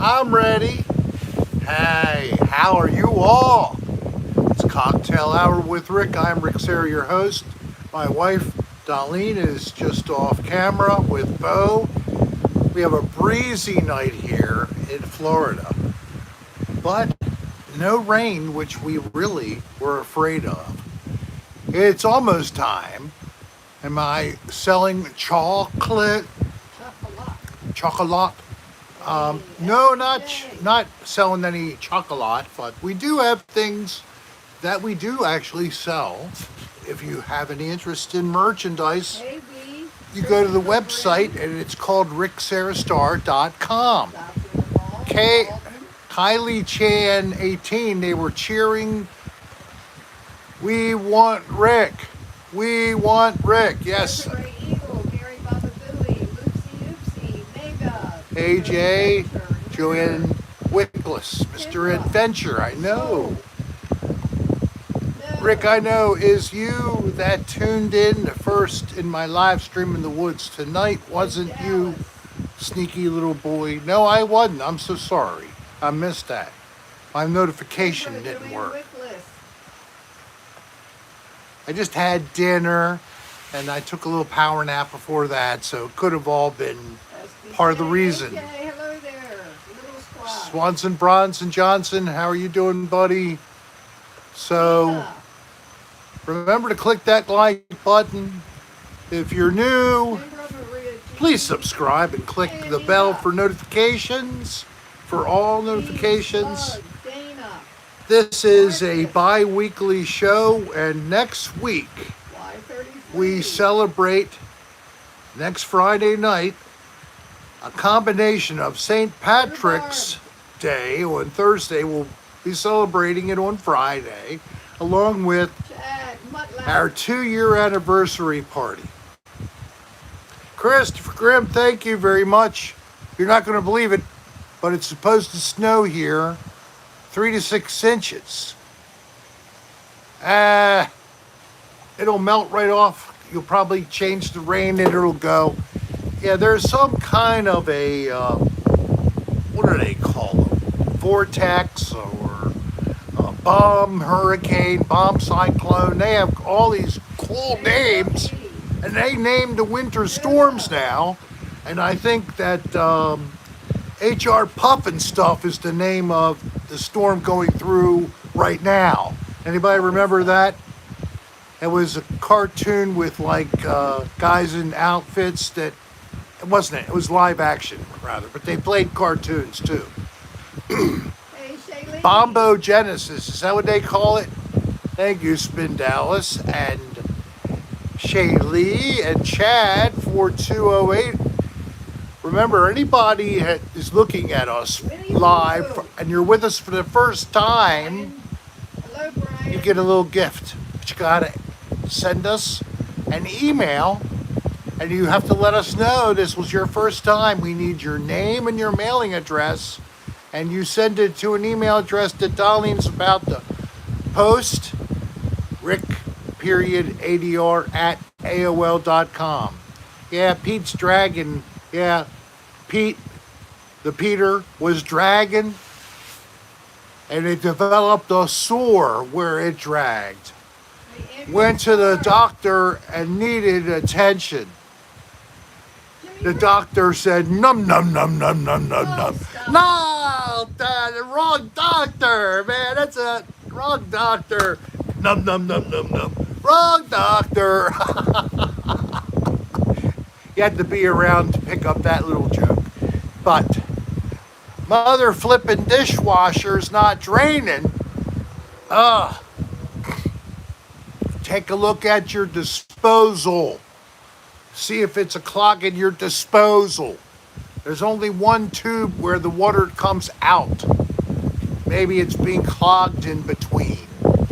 I'm ready. Hey, how are you all? It's Cocktail Hour with Rick. I'm Rick Serra, your host. My wife, Darlene, is just off camera with Bo. We have a breezy night here in Florida, but no rain, which we really were afraid of. It's almost time. Am I selling chocolate? Chocolate? No, not selling any chocolate, but we do have things that we do actually sell. If you have any interest in merchandise, you go to the website and it's called ricksarastar.com. Kylie Chan 18, they were cheering, "We want Rick. We want Rick." Yes. AJ, Joanne Wickless, Mr. Adventure, I know. Rick, I know, is you that tuned in the first in my live stream in the woods tonight? Wasn't you, sneaky little boy? No, I wasn't. I'm so sorry. I missed that. My notification didn't work. I just had dinner and I took a little power nap before that, so it could have all been part of the reason. Hello there, little squad. Swanson, Bronson, Johnson, how are you doing, buddy? So, remember to click that like button. If you're new, please subscribe and click the bell for notifications, for all notifications. This is a bi-weekly show, and next week we celebrate, next Friday night, a combination of St. Patrick's Day on Thursday. We'll be celebrating it on Friday, along with our 2-year anniversary party. Christopher Grimm, thank you very much. You're not going to believe it, but it's supposed to snow here 3 to 6 inches. It'll melt right off. You'll probably change the rain and it'll go. Yeah, there's some kind of a, what do they call them? Vortex or a bomb hurricane, bomb cyclone. They have all these cool names, and they name the winter storms now. And I think that HR Puffin stuff is the name of the storm going through right now. Anybody remember that? It was a cartoon with like guys in outfits that, it wasn't it was live action rather, but they played cartoons too. Bombo Genesis, is that what they call it? Thank you, Spin Dallas and Shaylee and Chad 4208. Remember, anybody that is looking at us live and you're with us for the first time, you get a little gift. But you gotta send us an email and you have to let us know this was your first time. We need your name and your mailing address, and you send it to an email address that Darlene's about to post, rick.adr@aol.com. Yeah, Pete's dragging. Yeah, Pete, the Peter, was dragging, and it developed a sore where it dragged. Went to the doctor and needed attention. The doctor said, num, num, num, num, num, num, num. No, the wrong doctor, man. That's a wrong doctor. Num, num, num, num, num. Wrong doctor. You had to be around to pick up that little joke. But mother flipping dishwasher's not draining. Take a look at your disposal. See if it's a clog in your disposal. There's only one tube where the water comes out. Maybe it's being clogged in between. Or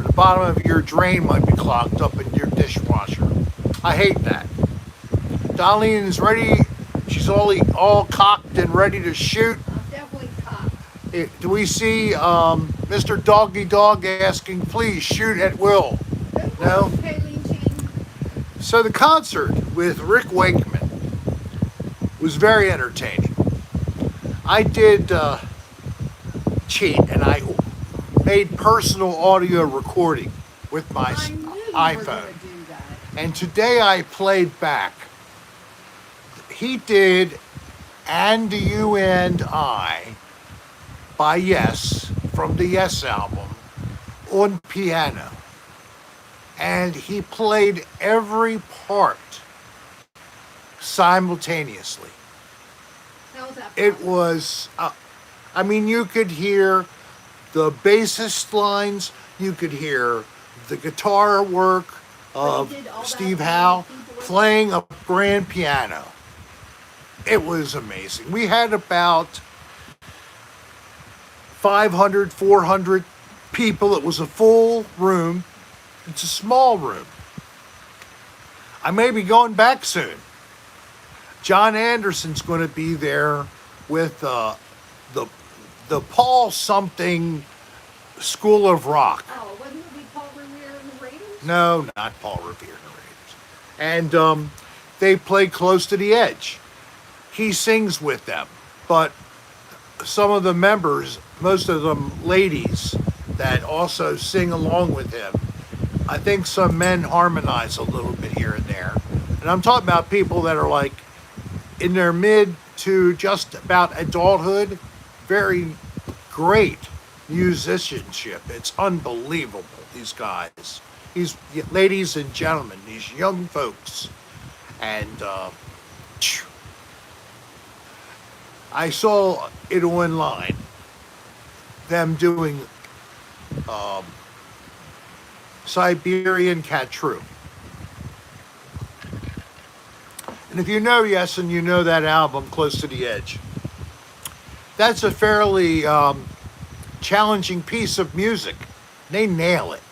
the bottom of your drain might be clogged up in your dishwasher. I hate that. Darlene is ready. She's all cocked and ready to shoot. I'm definitely cocked. Do we see Mr. Doggy Dog asking, please shoot at will? No? So the concert with Rick Wakeman was very entertaining. I did cheat, and I made personal audio recording with my I knew you were iPhone. going to do that. And today I played back. He did And You and I by Yes from the Yes album on piano. And he played every part simultaneously. How was that? It possible? was, I mean, you could hear the bassist lines, you could hear the guitar work But of he did all that Steve on Howe the keyboard? playing a grand piano. It was amazing. We had about 500, 400 people. It was a full room. It's a small room. I may be going back soon. John Anderson's going to be there with the Paul something School of Rock. Oh, wasn't it be Paul Revere and the Raiders? No, not Paul Revere and the Raiders. And they play Close to the Edge. He sings with them, but some of the members, most of them ladies, that also sing along with him. I think some men harmonize a little bit here and there. And I'm talking about people that are like in their mid to just about adulthood. Very great musicianship. It's unbelievable, these guys. These ladies and gentlemen, these young folks. And I saw it online, them doing Siberian Catru. And if you know Yes and you know that album, Close to the Edge, that's a fairly challenging piece of music. They nail it.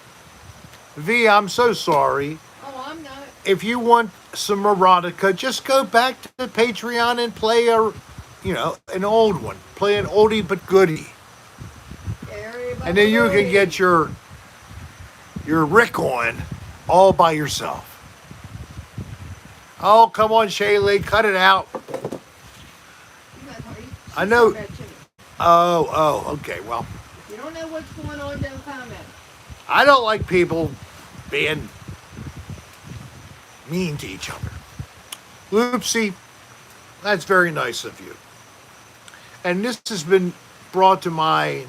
V, I'm so sorry. Oh, I'm not. If you want some erotica, just go back to the Patreon and play an old one. Play an oldie but goodie. Everybody And then you can get your Rick on all by yourself. Oh, come on, Shaylee, cut it out. I know. Oh, okay, well. If you don't know what's going on, don't comment. I don't like people being mean to each other. Loopsy, that's very nice of you. And this has been brought to my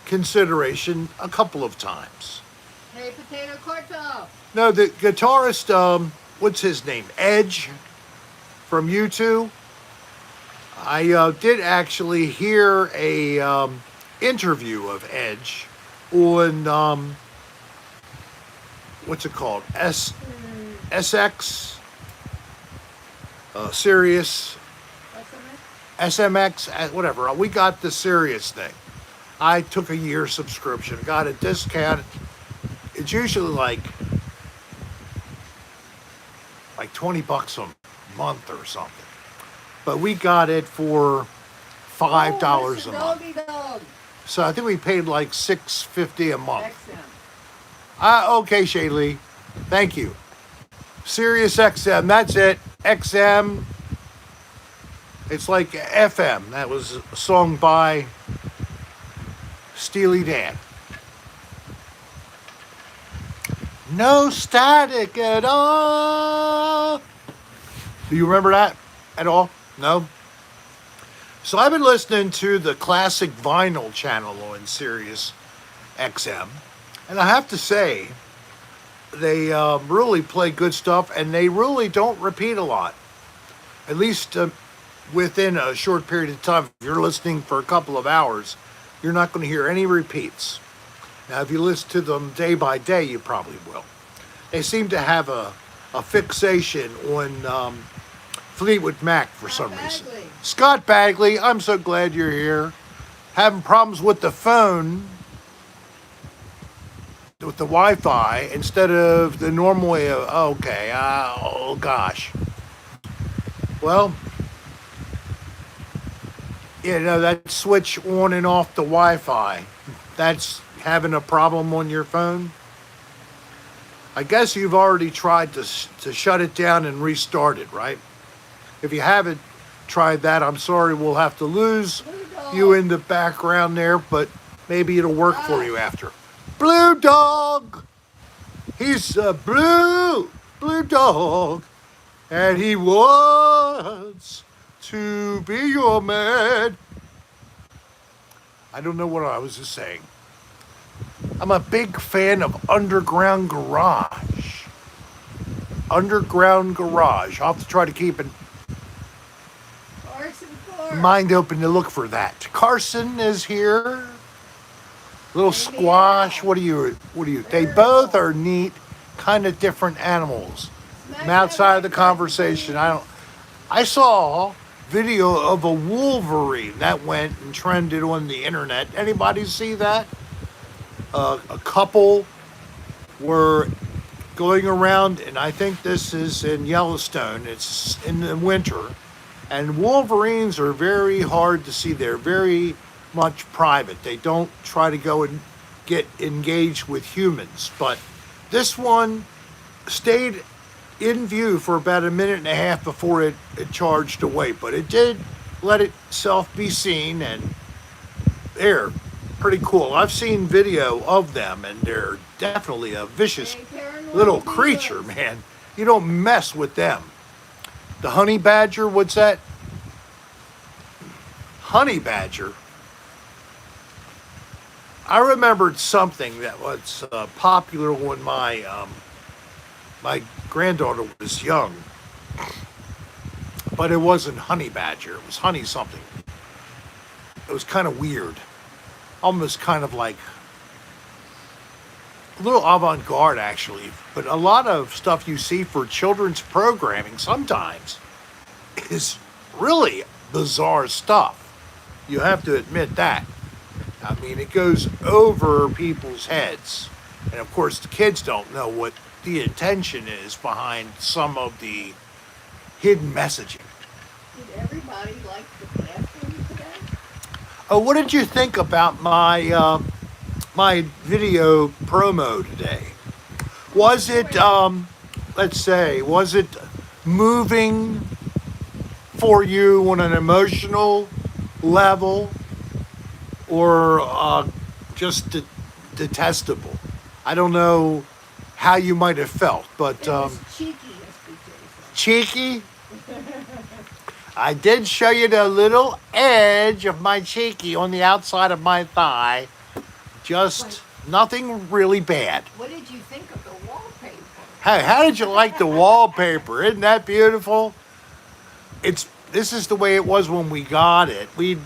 consideration a couple of times. Hey, Potato Cartel. No, the guitarist, what's his name? Edge from U2. I did actually hear a interview of Edge on what's it called? SX Sirius SMX, whatever. We got the Sirius thing. I took a year subscription, got a discount. It's usually like $20 a month or something. But we got it for $5 a month. Doggy dog. So I think we paid like $6.50 a month. XM. Okay, Shaylee. Thank you. Sirius XM, that's it. XM. It's like FM. That was a song by Steely Dan. No static at all. Do you remember that at all? No? So I've been listening to the classic vinyl channel on Sirius XM. And I have to say, they really play good stuff, and they really don't repeat a lot. At least within a short period of time. If you're listening for a couple of hours, you're not going to hear any repeats. Now, if you listen to them day by day, you probably will. They seem to have a fixation on Fleetwood Mac for some reason. Scott Bagley, I'm so glad you're here. Having problems with the phone, with the Wi-Fi, instead of the normal way of, okay, oh gosh. Well, that switch on and off the Wi-Fi, that's having a problem on your phone. I guess you've already tried to shut it down and restart it, right? If you haven't tried that, I'm sorry, we'll have to lose you in the background there, but maybe it'll work for you after. Blue dog. He's a blue dog. And he wants to be your man. I don't know what I was just saying. I'm a big fan of Underground Garage. Underground Garage. I'll have to try to keep an mind open to look for that. Carson is here. Little squash. What are you? They both are neat, kind of different animals. I'm outside of the conversation. I saw video of a Wolverine that went and trended on the internet. Anybody see that? A couple were going around, and I think this is in Yellowstone. It's in the winter, and Wolverines are very hard to see. They're very much private. They don't try to go and get engaged with humans. But this one stayed in view for about a minute and a half before it charged away. But it did let itself be seen, and they're pretty cool. I've seen video of them, and they're definitely a vicious little creature, man. You don't mess with them. The honey badger, what's that? Honey badger. I remembered something that was popular when my granddaughter was young, but it wasn't honey badger. It was honey something. It was kind of weird, almost kind of like a little avant-garde actually. But a lot of stuff you see for children's programming sometimes is really bizarre stuff. You have to admit that. I mean, it goes over people's heads. And of course, the kids don't know what the intention is behind some of the hidden messaging. Did everybody like the bathroom today? Oh, what did you think about my my video promo today? Was it, let's say, was it moving for you on an emotional level, or just detestable? I don't know how you might have felt, but It was cheeky, SBJ. cheeky. I did show you the little edge of my cheeky on the outside of my thigh. Just nothing really bad. What did you think of the wallpaper? Hey, how did you like the wallpaper? Isn't that beautiful? This is the way it was when we got it. We'd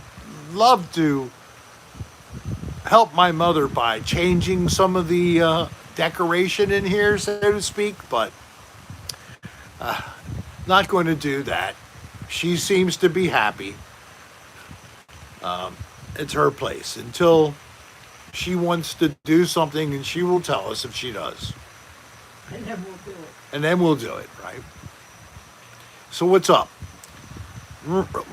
love to help my mother by changing some of the decoration in here, so to speak, but not going to do that. She seems to be happy. It's her place until she wants to do something, and she will tell us if she does. And then we'll do it. And then we'll do it, right? So what's up?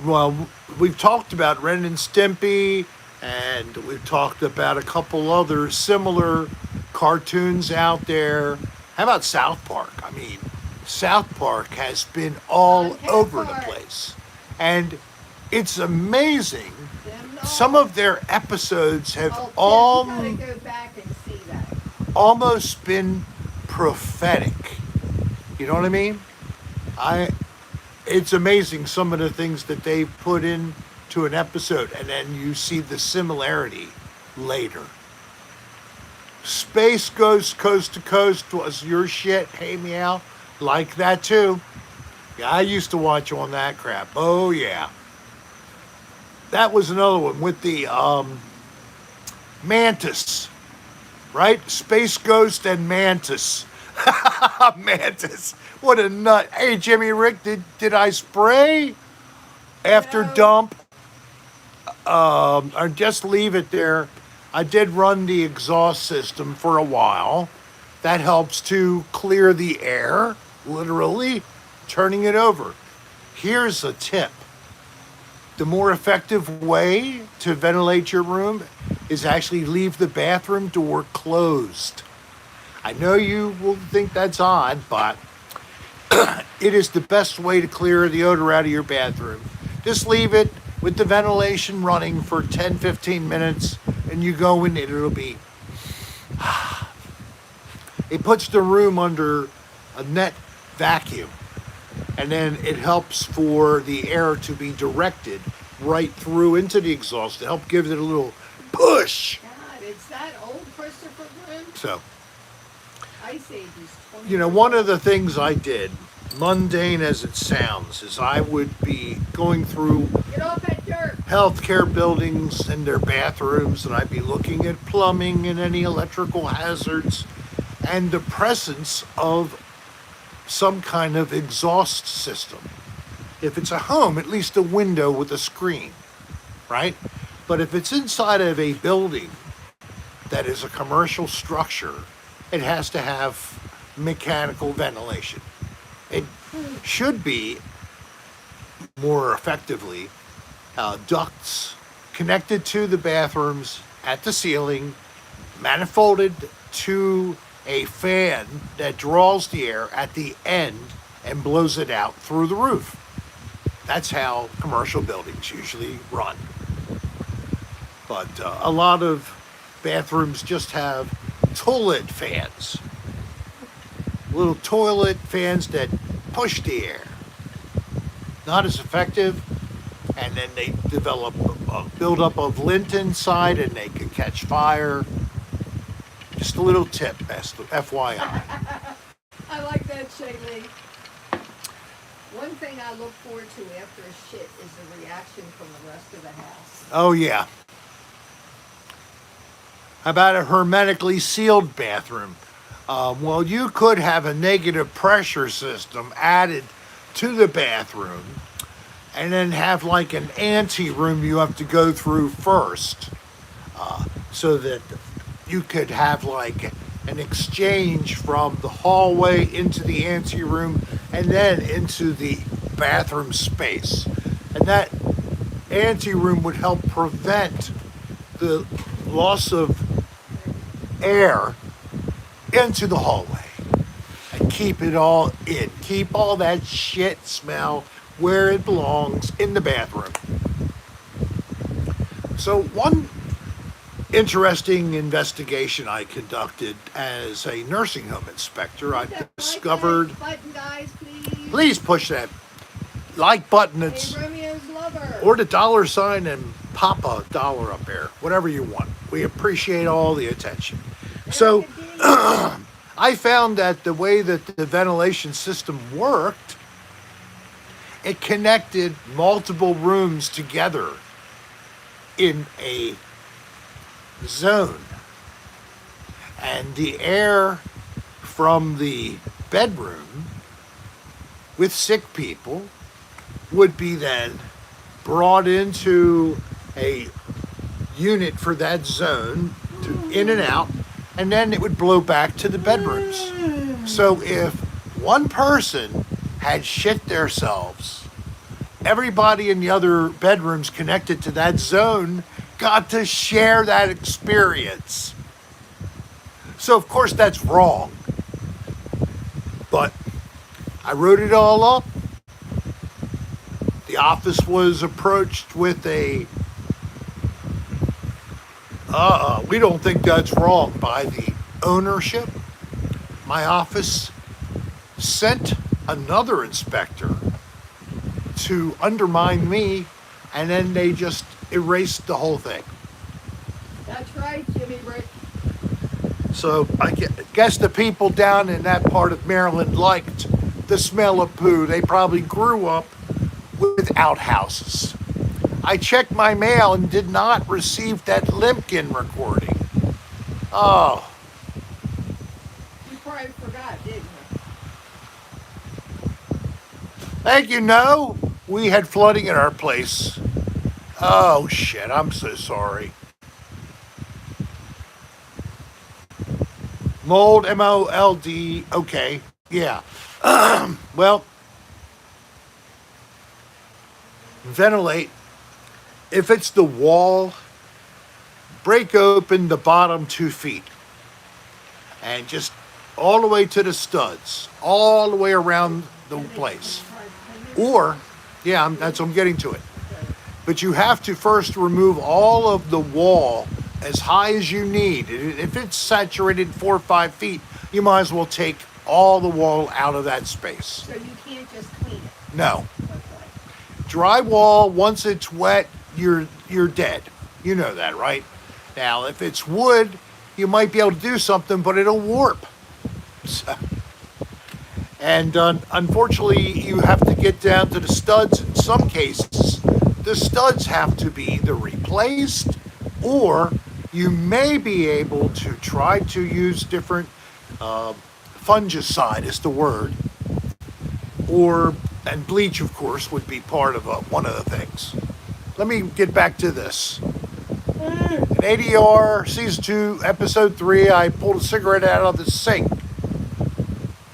Well, we've talked about Ren and Stimpy, and we've talked about a couple other similar cartoons out there. How about South Park? I mean, South Park has been all over the place. And it's amazing. Some of their episodes have You gotta go back and see that. almost been prophetic. You know what I mean? It's amazing some of the things that they put into an episode, and then you see the similarity later. Space Ghost Coast to Coast was your shit. Hey, meow. Like that too. Yeah, I used to watch on that crap. Oh, yeah. That was another one with the Mantis, right? Space Ghost and Mantis. Mantis. What a nut. Hey, Jimmy Rick, did I spray after dump? Or just leave it there. I did run the exhaust system for a while. That helps to clear the air, literally turning it over. Here's a tip. The more effective way to ventilate your room is actually leave the bathroom door closed. I know you will think that's odd, but it is the best way to clear the odor out of your bathroom. Just leave it with the ventilation running for 10, 15 minutes, and you go in, it'll be, it puts the room under a net vacuum, and then it helps for the air to be directed right through into the exhaust to help give it a little push. God, it's that old, Christopher Glenn? So, Ice Age is 20 you know, years one of old. the things I did, mundane as it sounds, is I would be going through Get off that dirt! healthcare buildings and their bathrooms, and I'd be looking at plumbing and any electrical hazards and the presence of some kind of exhaust system. If it's a home, at least a window with a screen, right? But if it's inside of a building that is a commercial structure, it has to have mechanical ventilation. It should be more effectively ducts connected to the bathrooms at the ceiling, manifolded to a fan that draws the air at the end and blows it out through the roof. That's how commercial buildings usually run. But a lot of bathrooms just have toilet fans. Little toilet fans that push the air. Not as effective, and then they develop a buildup of lint inside and they can catch fire. Just a little tip, FYI. I like that, Shaylee. One thing I look forward to after a shit is the reaction from the rest of the house. Oh, yeah. How about a hermetically sealed bathroom? Well, you could have a negative pressure system added to the bathroom and then have like an ante-room you have to go through first so that you could have like an exchange from the hallway into the ante-room and then into the bathroom space. And that ante-room would help prevent the loss of air into the hallway and keep it all in. Keep all that shit smell where it belongs, in the bathroom. So one interesting investigation I conducted as a nursing home inspector, I discovered, Button, guys, please. please push that like button, it's, Hey, Romeo's lover. or the dollar sign and pop a dollar up there, whatever you want. We appreciate all the attention. So I found that the way that the ventilation system worked, it connected multiple rooms together in a zone. And the air from the bedroom with sick people would be then brought into a unit for that zone to in and out, and then it would blow back to the bedrooms. So if one person had shit themselves, everybody in the other bedrooms connected to that zone got to share that experience. So of course that's wrong. But I wrote it all up. The office was approached with a we don't think that's wrong by the ownership. My office sent another inspector to undermine me, and then they just erased the whole thing. That's right, Jimmy Brick. So I guess the people down in that part of Maryland liked the smell of poo. They probably grew up with outhouses. I checked my mail and did not receive that Limpkin recording. Oh, You probably forgot, didn't you? thank you. No, we had flooding at our place. Oh shit, I'm so sorry. Mold, M-O-L-D, okay, yeah. Well, ventilate. If it's the wall, break open the bottom 2 feet and just all the way to the studs, all the way around the place. Or, yeah, I'm getting to it. but you have to first remove all of the wall as high as you need. If it's saturated 4 or 5 feet, you might as well take all the wall out of that space. So you can't just clean it? No. Okay. Drywall, once it's wet, you're dead. You know that, right? Now, if it's wood, you might be able to do something, but it'll warp. So, and unfortunately, you have to get down to the studs. In some cases, the studs have to be either replaced, or you may be able to try to use different fungicide is the word, and bleach, of course, would be part of one of the things. Let me get back to this. In ADR Season 2, Episode 3, I pulled a cigarette out of the sink.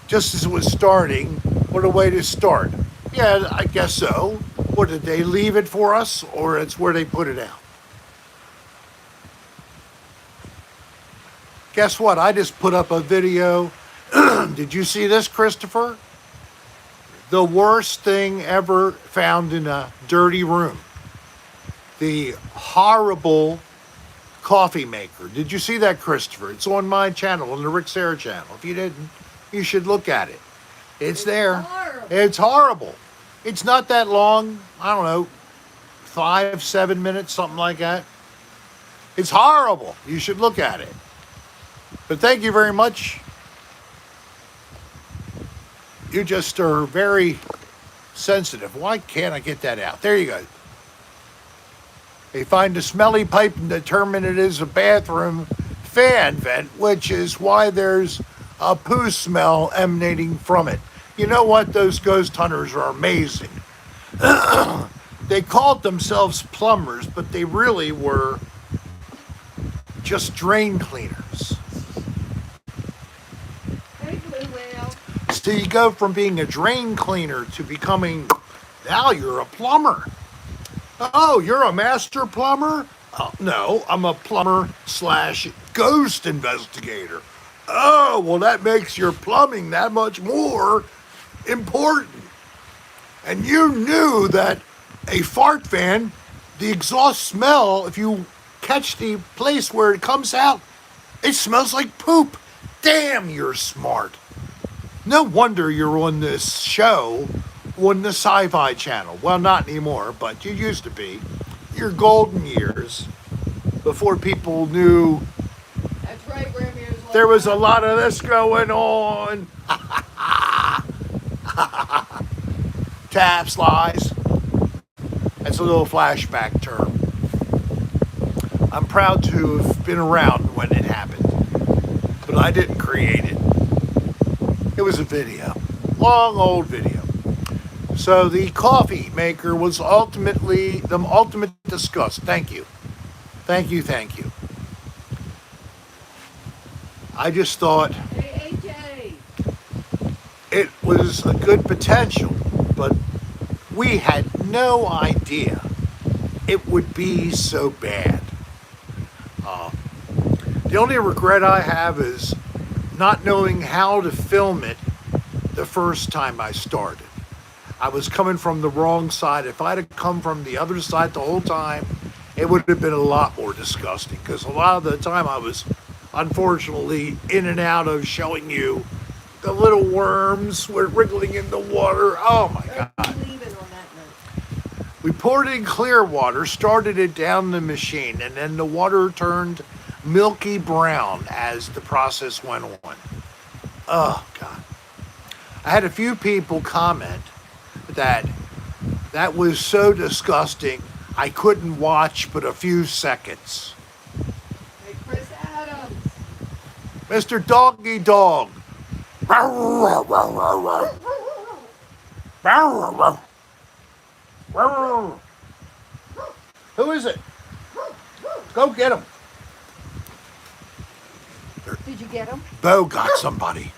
Just as it was starting, what a way to start. Yeah, I guess so. What, did they leave it for us, or it's where they put it out? Guess what? I just put up a video. Did you see this, Christopher? The worst thing ever found in a dirty room. The horrible coffee maker. Did you see that, Christopher? It's on my channel, on the Rick Serra channel. If you didn't, you should look at it. It's there. Horrible. It's horrible. It's not that long. I don't know, 5-7 minutes, something like that. It's horrible. You should look at it. But thank you very much. You just are very sensitive. Why can't I get that out? There you go. They find a smelly pipe and determine it is a bathroom fan vent, which is why there's a poo smell emanating from it. You know what? Those ghost hunters are amazing. They called themselves plumbers, but they really were just drain cleaners. Hey, Blue Whale. So you go from being a drain cleaner to becoming, now you're a plumber. Oh, you're a master plumber? Oh, no, I'm a plumber / ghost investigator. Oh, well, that makes your plumbing that much more important. And you knew that a fart fan, the exhaust smell, if you catch the place where it comes out, it smells like poop. Damn, you're smart. No wonder you're on this show on the Sci-Fi Channel. Well, not anymore, but you used to be. Your golden years, before people knew That's right, Ramirez. there was a lot of this going on. Taps, lies. That's a little flashback term. I'm proud to have been around when it happened, but I didn't create it. It was a video, long old video. So the coffee maker was ultimately the ultimate disgust. Thank you. Thank you, thank you. I just thought Hey, AJ. it was a good potential, but we had no idea it would be so bad. The only regret I have is not knowing how to film it the first time I started. I was coming from the wrong side. If I'd have come from the other side the whole time, it would have been a lot more disgusting, because a lot of the time I was unfortunately in and out of showing you the little worms were wriggling in the water. Oh my God. Leave it on that note. We poured in clear water, started it down the machine, and then the water turned milky brown as the process went on. Oh God. I had a few people comment that was so disgusting I couldn't watch but a few seconds. Hey, Chris Adams. Mr. Doggy Dog. Who is it? Go get him. Did you get him? Bo got somebody.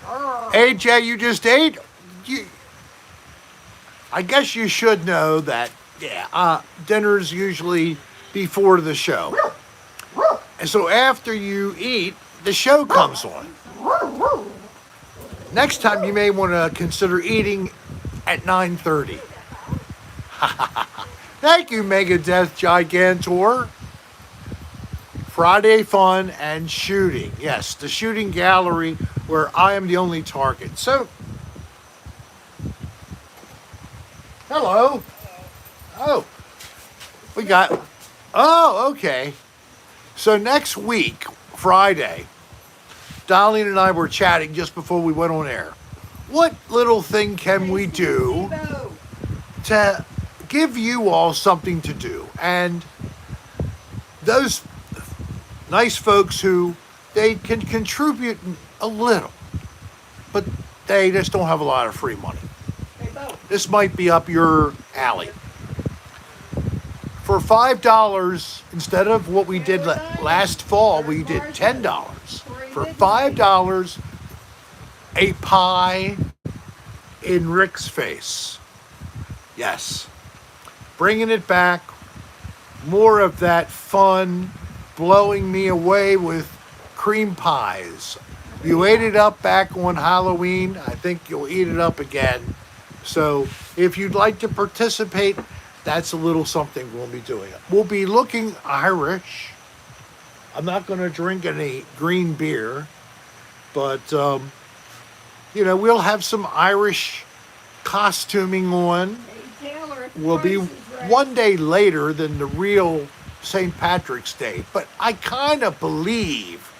AJ, you just ate? I guess you should know that, dinner's usually before the show. And so after you eat, the show comes on. Next time you may want to consider eating at 9:30. Thank you, Megadeth Gigantor. Friday fun and shooting. Yes, the shooting gallery where I am the only target. So, hello. Oh, we got, oh, okay. So next week, Friday, Darlene and I were chatting just before we went on air. What little thing can we do to give you all something to do? And those nice folks who they can contribute a little, but they just don't have a lot of free money. This might be up your alley. For $5, instead of what we did last fall, we did $10. For $5, a pie in Rick's face. Yes. Bringing it back. More of that fun, blowing me away with cream pies. You ate it up back on Halloween. I think you'll eat it up again. So if you'd like to participate, that's a little something we'll be doing. We'll be looking Irish. I'm not going to drink any green beer, but, we'll have some Irish costuming on. We'll be one day later than the real St. Patrick's Day, but I kind of believe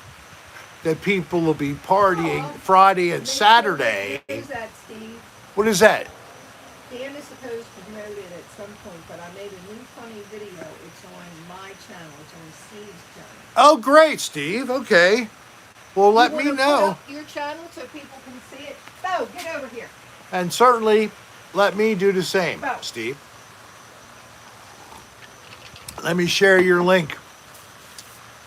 that people will be partying Friday and Saturday. What is that, Steve? What is that? Dan is supposed to promote it at some point, but I made a new funny video. It's on my channel. It's on Steve's channel. Oh, great, Steve. Okay. Well, let me You wanna know. put up your channel so people can see it. Bo, get over here. And certainly let me do the same, Oh. Steve. Let me share your link.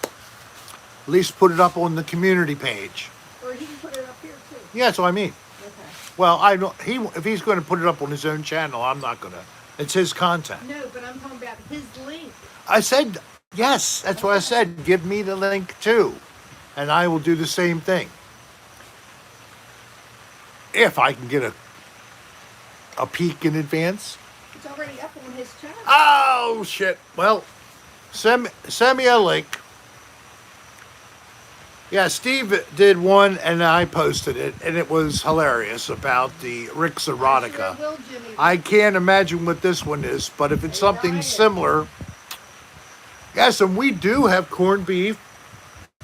At least put it up on the community page. Or he can put it up here too. Yeah, that's what I mean. Okay. Well, I don't. If he's going to put it up on his own channel, I'm not going to. It's his content. No, but I'm talking about his link. I said yes. That's what I said. Give me the link too, and I will do the same thing. If I can get a peek in advance. It's already up on his channel. Oh shit! Well, send me a link. Yeah, Steve did one, and I posted it, and it was hilarious about the Rick's erotica. I sure will, Jimmy. I can't imagine what this one is, but if it's something similar, yes, and we do have corned beef,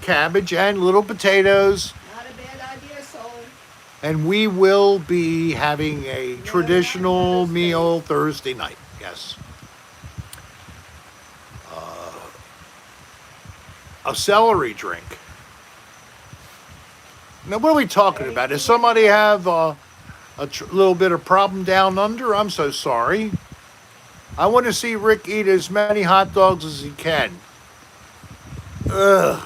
cabbage, and little potatoes, Not a bad idea, soul. and we will be having a traditional meal Thursday night. Yes. A celery drink. Now, what are we talking about? Does somebody have a little bit of problem down under? I'm so sorry. I want to see Rick eat as many hot dogs as he can. Ugh.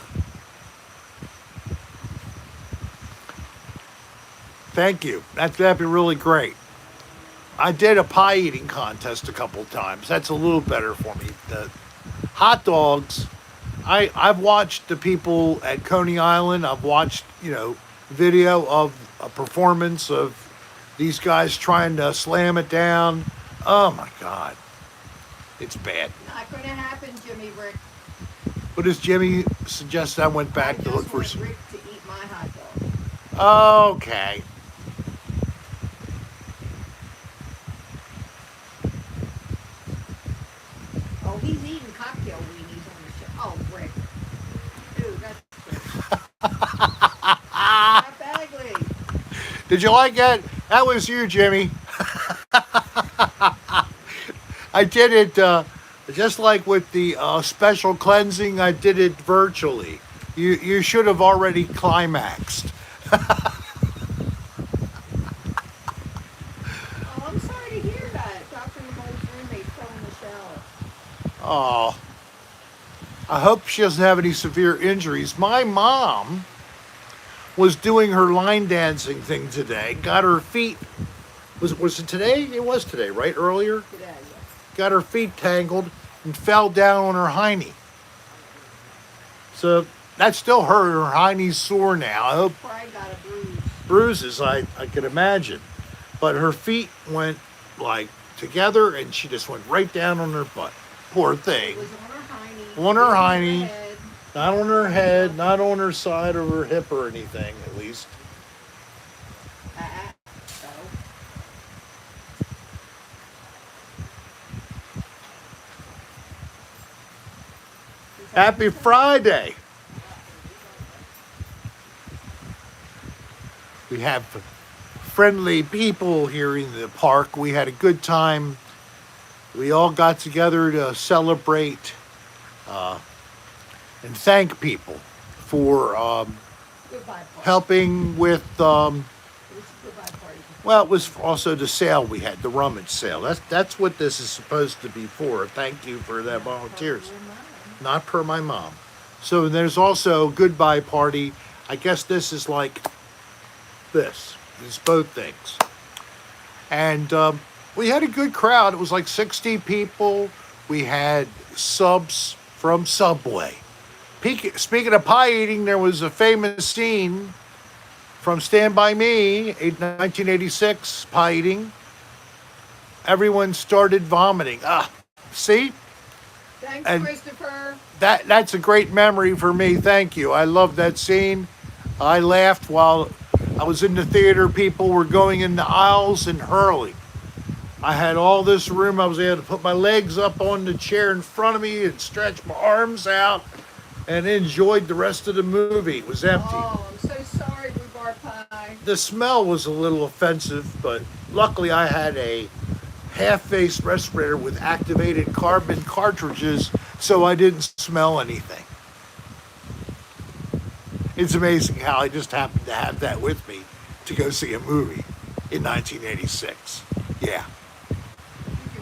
Thank you. That'd be really great. I did a pie eating contest a couple times. That's a little better for me. The hot dogs, I've watched the people at Coney Island. I've watched, video of a performance of these guys trying to slam it down. Oh my God. It's bad. Not going to happen, Jimmy Rick. What does Jimmy suggest I went back to look for some? Rick to eat my hot dog. Okay. Oh, he's eating cocktail weenies on the show. Oh, Rick. Dude, that's Not Bagley. Did you like that? That was you, Jimmy. I did it just like with the special cleansing. I did it virtually. You should have already climaxed. Oh, I'm sorry to hear that. Dr. Nicole's roommate fell in the shower. Oh, I hope she doesn't have any severe injuries. My mom was doing her line dancing thing today. Got her feet. Was it today? It was today, right? Earlier. Today, yes. Got her feet tangled and fell down on her hiney. So that still hurt. Her hiney's sore now. I hope Probably got a bruise. bruises, I can imagine. But her feet went like together, and she just went right down on her butt. Poor thing. It was on her hiney. On her Didn't hiney. hit head. Not on her head, not on her side or her hip or anything, at least. So, Happy Friday. We have friendly people here in the park. We had a good time. We all got together to celebrate and thank people for goodbye party. helping with, It was a goodbye party. well, it was also the sale we had, the rummage sale. That's what this is supposed to be for. Thank you for that volunteers. Not per my mom. So there's also a goodbye party. I guess this is like this. It's both things. And we had a good crowd. It was like 60 people. We had subs from Subway. Speaking of pie eating, there was a famous scene from Stand By Me, 1986, pie eating. Everyone started vomiting. See? Thanks, And Christopher. That's a great memory for me. Thank you. I love that scene. I laughed while I was in the theater. People were going in the aisles and hurling. I had all this room. I was able to put my legs up on the chair in front of me and stretch my arms out and enjoyed the rest of the movie. It was empty. Oh, I'm so sorry, rhubarb pie. The smell was a little offensive, but luckily I had a half-face respirator with activated carbon cartridges, so I didn't smell anything. It's amazing how I just happened to have that with me to go see a movie in 1986. Yeah.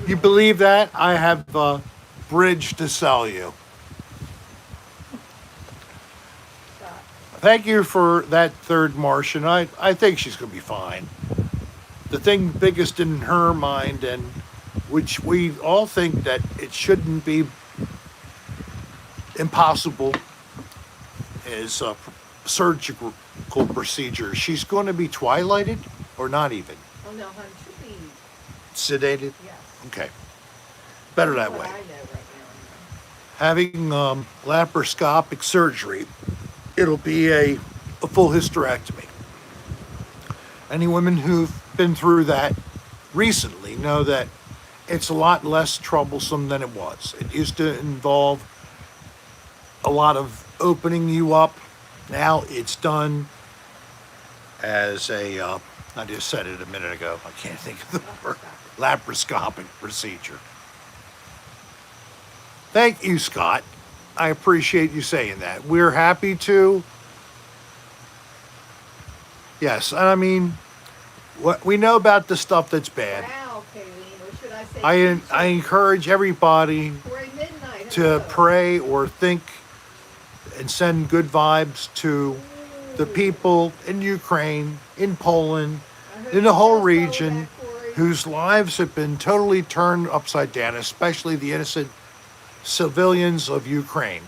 You believe that? I have a bridge to sell you. Stop. Thank you for that third Martian. I think she's going to be fine. The thing biggest in her mind, and which we all think that it shouldn't be impossible, is a surgical procedure. She's going to be twilighted or not even? Oh, no, hon, should be, Sedated? yes. Okay. Better that What way. I know right now. Having laparoscopic surgery, it'll be a full hysterectomy. Any women who've been through that recently know that it's a lot less troublesome than it was. It used to involve a lot of opening you up. Now it's done as a, I just said it a minute ago, I can't think of the word, laparoscopic procedure. Thank you, Scott. I appreciate you saying that. We're happy to. Yes, and I mean, what we know about the stuff that's bad. Wow, Kayleen, or should I say I teacher? encourage everybody For a midnight. to hello. pray or think and send good vibes to the people in Ukraine, in Poland, I heard in the you whole just region, told that, Corey. whose lives have been totally turned upside down, especially the innocent civilians of Ukraine.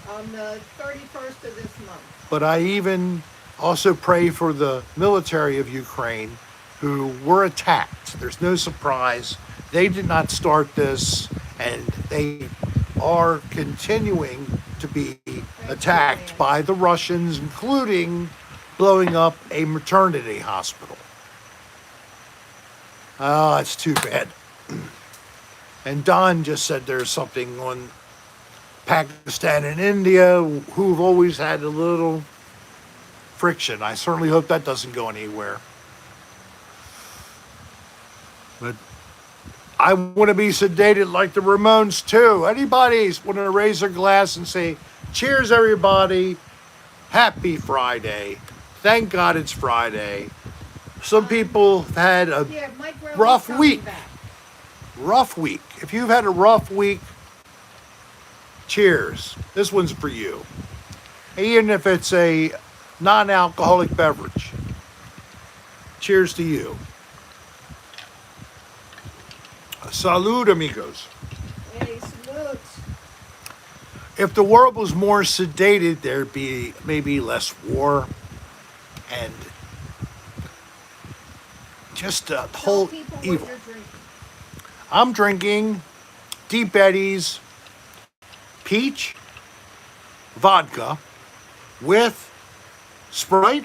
On the 31st of this month. But I even also pray for the military of Ukraine who were attacked. There's no surprise. They did not start this, and they are continuing to be attacked by the Russians, including blowing up a maternity hospital. Oh, it's too bad. And Don just said there's something on Pakistan and India who've always had a little friction. I certainly hope that doesn't go anywhere. But I want to be sedated like the Ramones too. Anybody want to raise their glass and say, cheers everybody, happy Friday. Thank God it's Friday. Some people have had a Yeah, Mike Rowe is rough coming week. back. Rough week. If you've had a rough week, cheers. This one's for you. Even if it's a non-alcoholic beverage. Cheers to you. Salud, amigos. Hey, salute. If the world was more sedated, there'd be maybe less war and just Tell whole people evil. what you're drinking. I'm drinking Deep Eddy's peach vodka with Sprite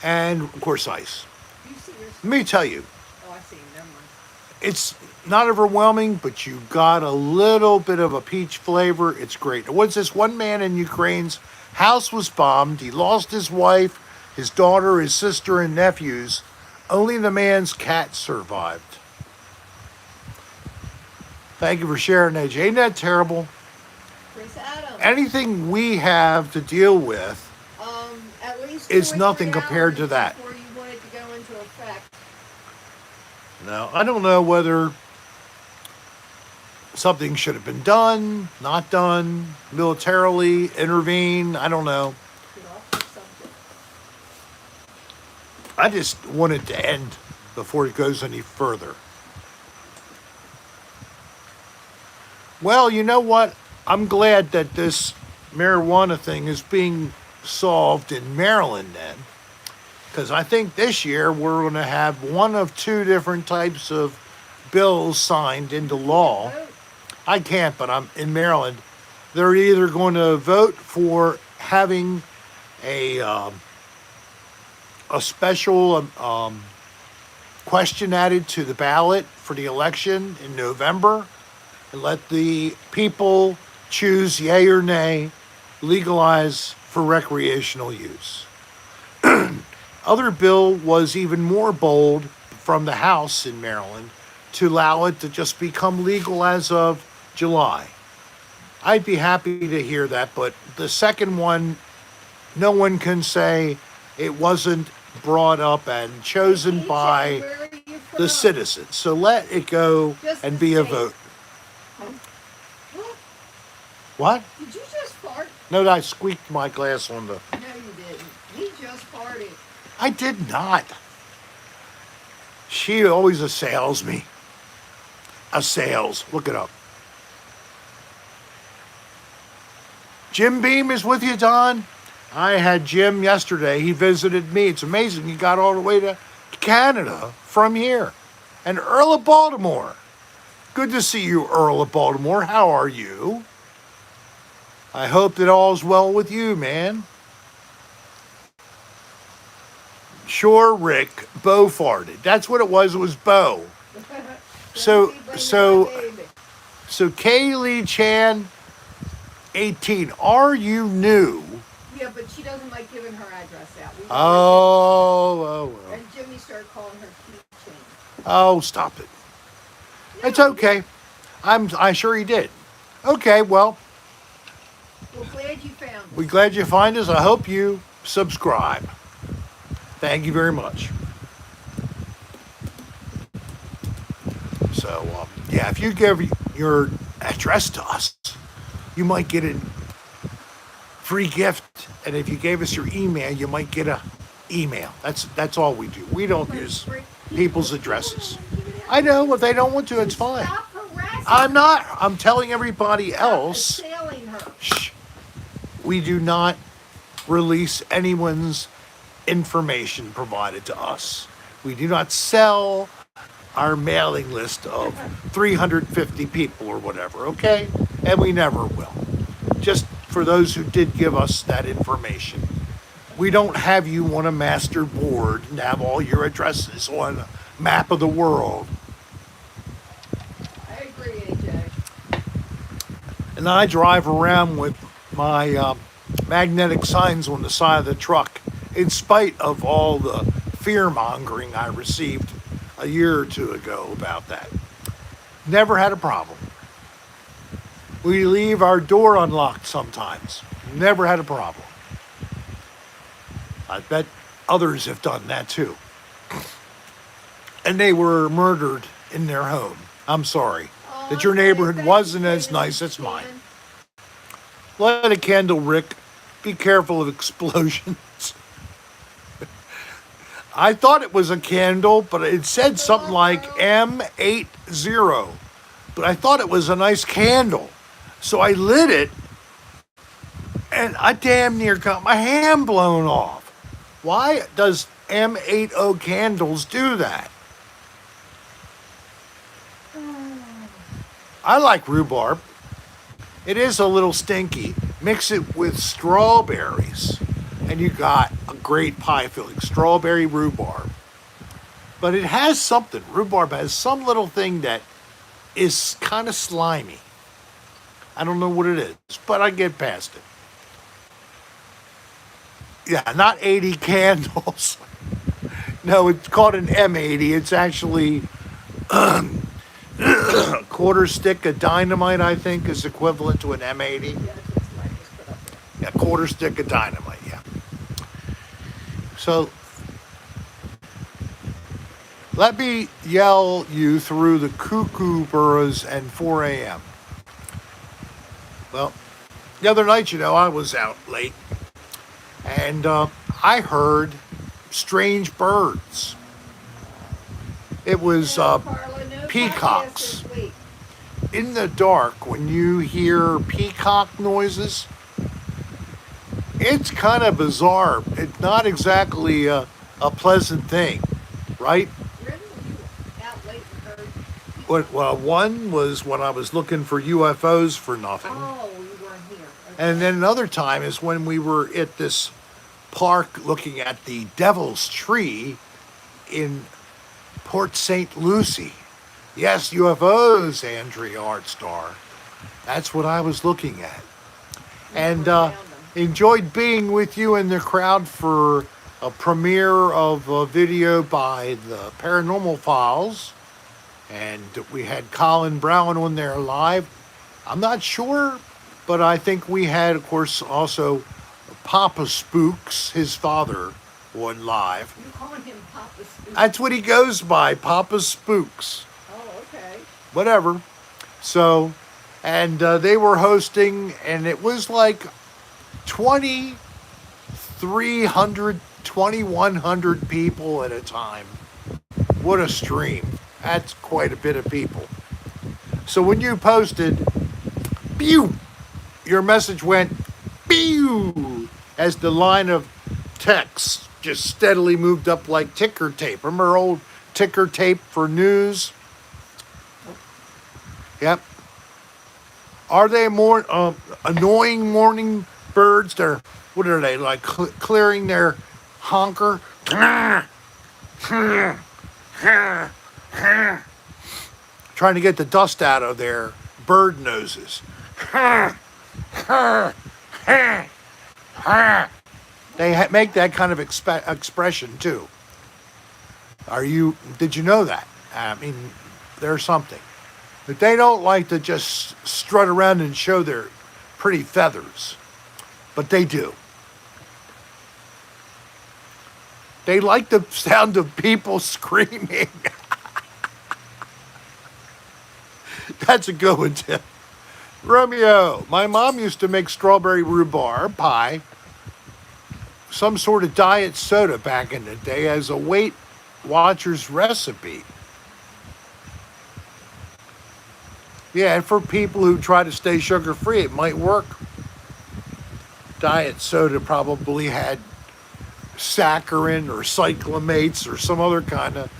and, of course, ice. You see your. Let me tell you, Oh, I see. Never mind. it's not overwhelming, but you got a little bit of a peach flavor. It's great. It was this one man in Ukraine's house was bombed. He lost his wife, his daughter, his sister, and nephews. Only the man's cat survived. Thank you for sharing that. Ain't that terrible? Chris Adams. Anything we have to deal with, At least it's 2 or nothing 3 compared to hours that. Before you want it to go into effect. now, I don't know whether something should have been done, not done, militarily, intervene. I don't know. Get off the subject. I just want it to end before it goes any further. Well, you know what? I'm glad that this marijuana thing is being solved in Maryland then. Because I think this year we're going to have one of two different types of bills signed into law. Vote. I can't, but I'm in Maryland. They're either going to vote for having a special question added to the ballot for the election in November, and let the people choose yay or nay, legalize for recreational use. Other bill was even more bold from the House in Maryland to allow it to just become legal as of July. I'd be happy to hear that, but the second one, no one can say it wasn't brought up and chosen EJ, by where are you from? the citizens. So let it go Just and the be a state. vote. What? What? Did you just fart? No, I squeaked my glass on the... No, you didn't. He just farted. I did not. She always assails me. Assails. Look it up. Jim Beam is with you, Don. I had Jim yesterday. He visited me. It's amazing. He got all the way to Canada from here. And Earl of Baltimore. Good to see you, Earl of Baltimore. How are you? I hope that all's well with you, man. Sure, Rick. Bo farted. That's what it was. It was Bo. So Kaylee Chan, 18. Are you new? Yeah, but she doesn't like giving her address out. We don't Oh. like it. And Jimmy started calling her keychain. Oh, stop it. It's okay. I'm sure he did. Okay, well, We're glad you found us. we're glad you find us. I hope you subscribe. Thank you very much. So, yeah, if you give your address to us, you might get a free gift. And if you gave us your email, you might get a email. That's all we do. We don't use people's addresses. I know, if they don't want to, it's fine. Stop harassing I'm not. I'm telling everybody her. else. Stop assailing her. Shh. We do not release anyone's information provided to us. We do not sell our mailing list of 350 people or whatever, okay? And we never will. Just for those who did give us that information. We don't have you on a master board and have all your addresses on a map of the world. I agree, AJ. And I drive around with my magnetic signs on the side of the truck, in spite of all the fear mongering I received a year or two ago about that. Never had a problem. We leave our door unlocked sometimes. Never had a problem. I bet others have done that too. And they were murdered in their home. I'm sorry that your neighborhood wasn't as nice as mine. Light a candle, Rick. Be careful of explosions. I thought it was a candle, but it said something like M80. But I thought it was a nice candle. So I lit it, and I damn near got my hand blown off. Why does M80 candles do that? I like rhubarb. It is a little stinky. Mix it with strawberries, and you got a great pie filling. Strawberry rhubarb. But it has something. Rhubarb has some little thing that is kind of slimy. I don't know what it is, but I get past it. Yeah, not 80 candles. No, it's called an M80. It's actually a quarter stick of dynamite, I think, is equivalent to an M80. Yeah, that's what somebody just put up there. Yeah, quarter stick of dynamite, yeah. So, let me yell you through the cuckoo burrows and 4 a.m. Well, the other night, I was out late, and I heard strange birds. It was Carla, no peacocks. podcast this week. In the dark, when you hear peacock noises, it's kind of bizarre. It's not exactly a pleasant thing, right? Really? You out late and heard? Well, one was when I was looking for UFOs for nothing. Oh, you weren't here. Okay. And then another time is when we were at this park looking at the Devil's Tree in Port St. Lucie. Yes, UFOs, Andrea Artstar. That's what I was looking at. And enjoyed being with you in the crowd for a premiere of a video by the Paranormal Files. And we had Colin Brown on there live. I'm not sure, but I think we had, of course, also Papa Spooks, his father, on live. You calling him Papa Spook? That's what he goes by, Papa Spooks. Oh, okay. Whatever. So, and they were hosting, and it was like 2,300, 2,100 people at a time. What a stream. That's quite a bit of people. So when you posted, pew, your message went, pew, as the line of text just steadily moved up like ticker tape. Remember old ticker tape for news? Yep. Are they more annoying morning birds? What are they, like clearing their honker? Trying to get the dust out of their bird noses. They make that kind of expression too. Did you know that? I mean, there's something. But they don't like to just strut around and show their pretty feathers. But they do. They like the sound of people screaming. That's a good one, Tim. Romeo, my mom used to make strawberry rhubarb pie, some sort of diet soda back in the day as a Weight Watchers recipe. Yeah, and for people who try to stay sugar-free, it might work. Diet soda probably had saccharin or cyclamates or some other kind of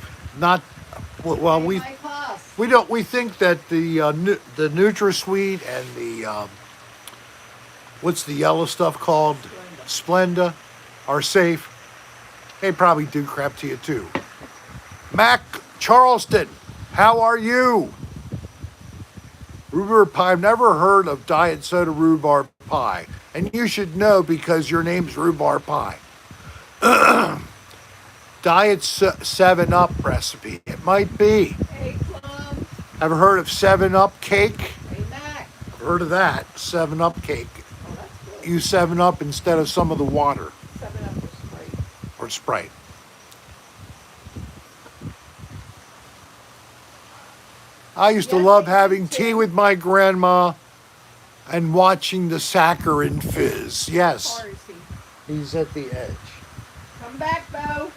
we think that the NutraSweet and the what's the yellow stuff called, Splenda, are safe. They probably do crap to you too. Mac Charleston, how are you? Rhubarb pie. I've never heard of diet soda rhubarb pie, and you should know because your name's Rhubarb Pie. Diet 7-Up recipe. It might be. Hey, Plum. Ever heard of 7-Up cake? Hey, Mac. I've heard of that. 7-Up cake. Oh, that's good. Use 7-Up instead of some of the water 7-Up was great. or Sprite. I used to Yes, love I having did tea too. with my grandma and watching the saccharin fizz. Yes, Or is he? he's at the edge. Come back, Bo.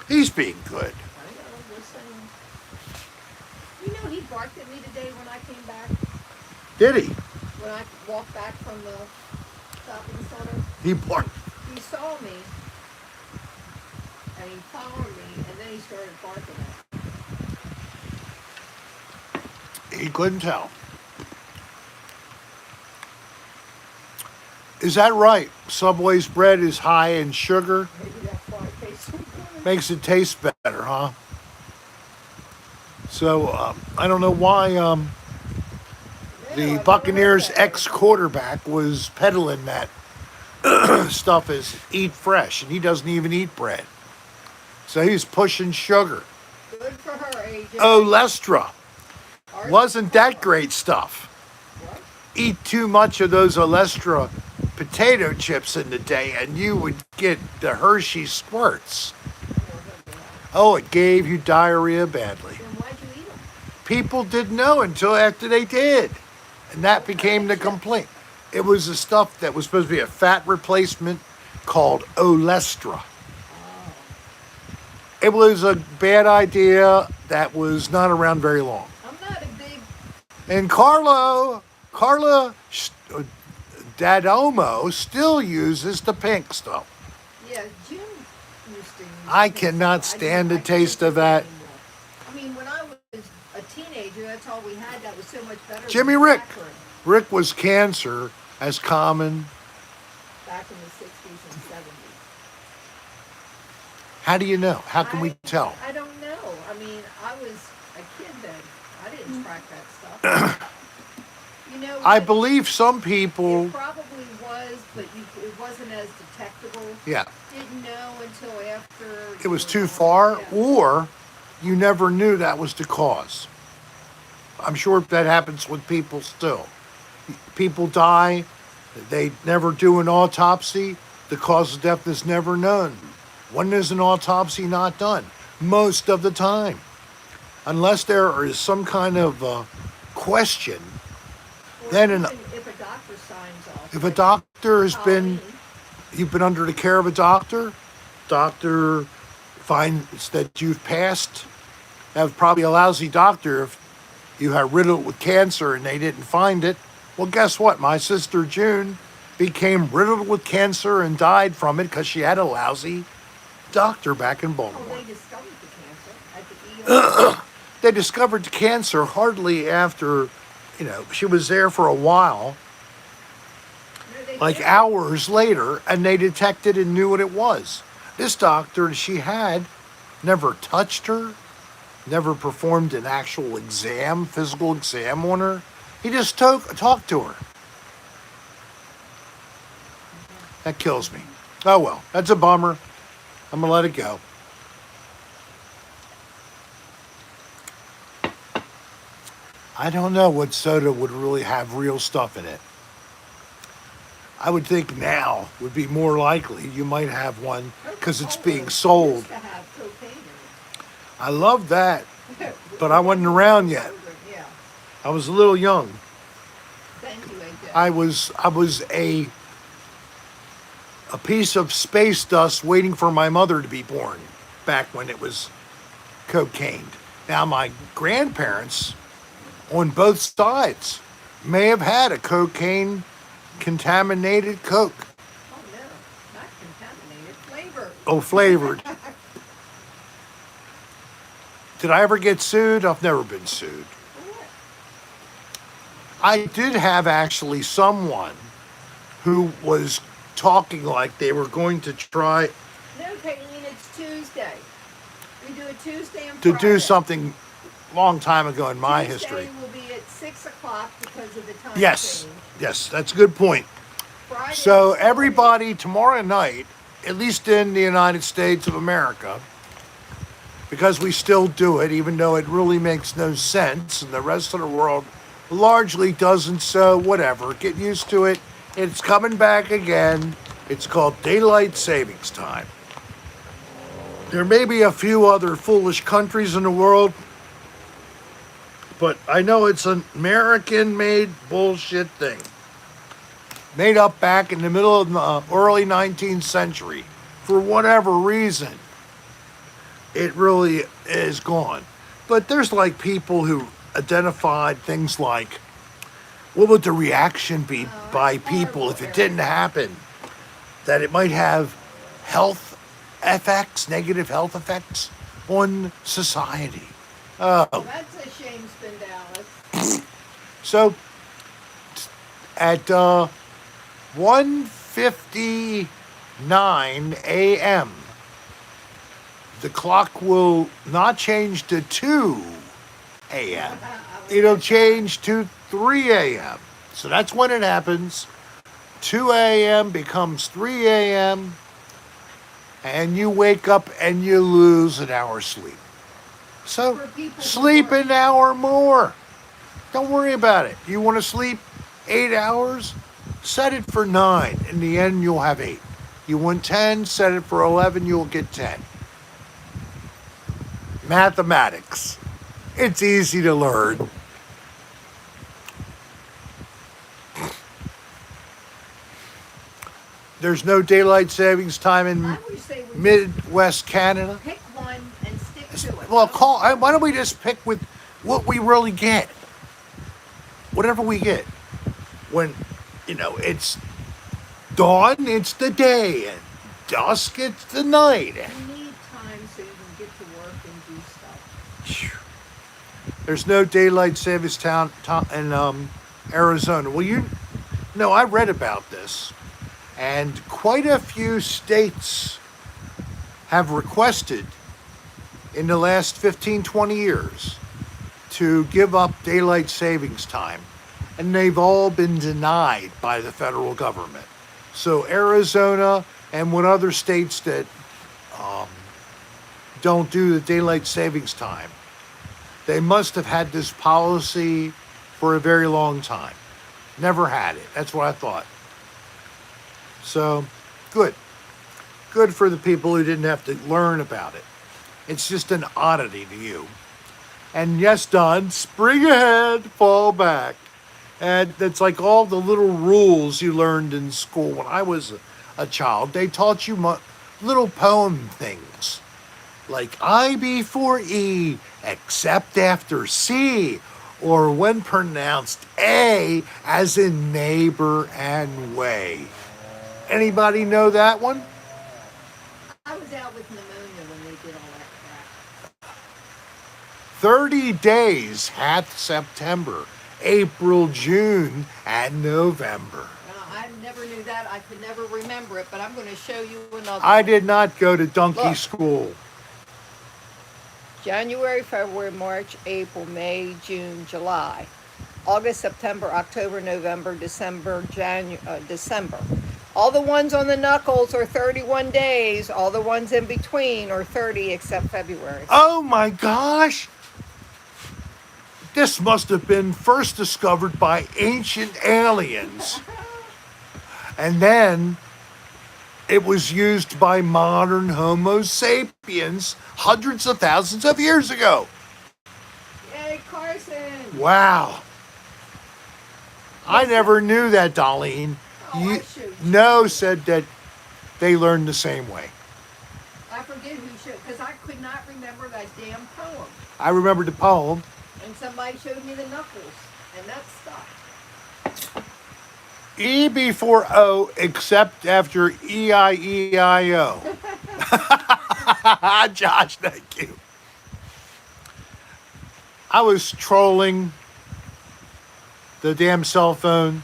He's being good. I know, listen. You know, he barked at me today when I came back. Did he? When I walked back from the shopping center. He barked. He saw me. And he followed me. And then he started barking at me. He couldn't tell. Is that right? Subway's bread is high in sugar. Maybe that's why it tastes so good. Makes it taste better, huh? So I don't know why Yeah, the I've never Buccaneers heard that. ex-quarterback was peddling that stuff as eat fresh, and he doesn't even eat bread. So he's pushing sugar. Good for her, AJ. Oh, Lestra. Ours Wasn't is that hard. great stuff? What? Eat too much of those Olestra potato chips in the day and you would get the Hershey squirts. Oh, it gave you diarrhea badly. Then why'd you eat them? People didn't know until after they did. And that became the complaint. It was the stuff that was supposed to be a fat replacement called Olestra. It was a bad idea that was not around very long. I'm not a big. And Carla Dadomo still uses the pink stuff. Yeah, Jim used to use I pink cannot stuff. stand the I can't taste do of it that. anymore. I mean, when I was a teenager, that's all we had. That was so much better. Jimmy than Rick. saccharin Rick was cancer as common. back in the 60s and 70s. How do you know? How can we tell? I don't know. I mean, I was a kid then. I didn't track that stuff. You know, I what? believe some people, It probably was, but it wasn't as detectable. yeah, Didn't know until after. it was you too were far, gone. Yeah. or you never knew that was the cause. I'm sure that happens with people still. People die, they never do an autopsy, the cause of death is never known. When is an autopsy not done? Most of the time. Unless there is some kind of question, Or then even if a doctor signs off. if a like doctor has been, Colleen, you've been under the care of a doctor finds that you've passed, that was probably a lousy doctor if you had riddled with cancer and they didn't find it. Well, guess what? My sister June became riddled with cancer and died from it because she had a lousy doctor back in Oh, Baltimore. they discovered the cancer at the ER. They discovered the cancer hardly after, she was there for a while, No, they like did. hours later, and they detected and knew what it was. This doctor she had never touched her, never performed an actual exam, physical exam on her. He just talked to her. That kills me. Oh well, that's a bummer. I'm gonna let it go. I don't know what soda would really have real stuff in it. I would think now would be more likely. You might have one because it's being sold. Used to have cocaine in I love that, it. but I wasn't around yet. Yeah. I was a little young. Thank you, AJ. I was a piece of space dust waiting for my mother to be born back when it was cocaine. Now my grandparents on both sides may have had a cocaine contaminated Coke. Oh no, not contaminated. Flavor. Oh, flavored. Did I ever get sued? I've never been sued. For what? I did have actually someone who was talking like they were going to try No, Caitlin, it's Tuesday. We do it Tuesday and to Friday. do something long time ago in my history. Tuesday will be at 6 o'clock because of the time Yes, change. yes, that's a good point. Friday So is everybody tomorrow night, at least in the United States of America, because we still do it, even though it really makes no sense, and the rest of the world largely doesn't, so whatever. Get used to it. It's coming back again. It's called Daylight Savings Time. There may be a few other foolish countries in the world, but I know it's an American-made bullshit thing. Made up back in the middle of the early 19th century. For whatever reason, it really is gone. But there's like people who identified things like, what would the reaction be by people if it didn't happen? That it might have health effects, negative health effects on society. Oh, That's a shame, Spin Dallas. So at 1:59 a.m., the clock will not change to 2 a.m. It'll change to 3 a.m. So that's when it happens. 2 a.m. becomes 3 a.m. and you wake up and you lose an hour's sleep. So For people who sleep work. an hour more. Don't worry about it. You want to sleep 8 hours? Set it for 9. In the end, you'll have 8. You want 10, set it for 11, you'll get 10. Mathematics. It's easy to learn. There's no daylight savings time in I wish they would Midwest Canada. pick one and stick to it. Well, why don't we just pick with what we really get? Whatever we get. When, it's dawn, it's the day, and dusk, it's the night. You need time so you can get to work and do stuff. There's no daylight savings town in Arizona. Well, I read about this, and quite a few states have requested in the last 15, 20 years to give up daylight savings time, and they've all been denied by the federal government. So Arizona and what other states that don't do the daylight savings time, they must have had this policy for a very long time. Never had it. That's what I thought. So, good. Good for the people who didn't have to learn about it. It's just an oddity to you. And yes, Don, spring ahead, fall back. And it's like all the little rules you learned in school when I was a child. They taught you little poem things. Like I before E, except after C, or when pronounced A, as in neighbor and way. Anybody know that one? I was out with pneumonia when they did all that crap. 30 days hath September, April, June, and November. I never knew that. I could never remember it, but I'm going to show you another I one. did not go to donkey Look. school. January, February, March, April, May, June, July, August, September, October, November, December, December. All the ones on the knuckles are 31 days. All the ones in between are 30 except February. Oh my gosh! This must have been first discovered by ancient aliens. And then it was used by modern Homo sapiens hundreds of thousands of years ago. Yay, Carson! Wow. I never knew that, Darlene. Oh, I should. No said that they learned the same way. I forget who showed, because I could not remember that damn poem. I remember the poem. And somebody showed me the knuckles, and that stuff. E before O, except after E-I-E-I-O. Josh, thank you. I was trolling the damn cell phone,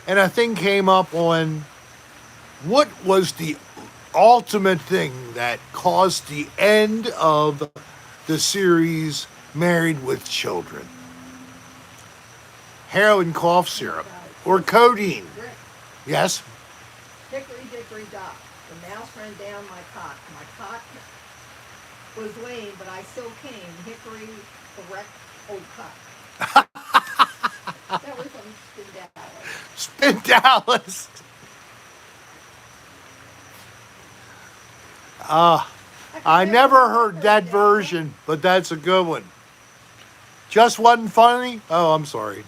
and a thing came up on what was the ultimate thing that caused the end of the series Married with Children. Heroin cough syrup or codeine. Rick, Yes? hickory dickory dock. The mouse ran down my cock. My cock was lame, but I still came. Hickory, correct, old cock. That was from Spin Dallas. Spin Dallas. I never heard that version, but that's a good one. Just wasn't funny? Oh, I'm sorry.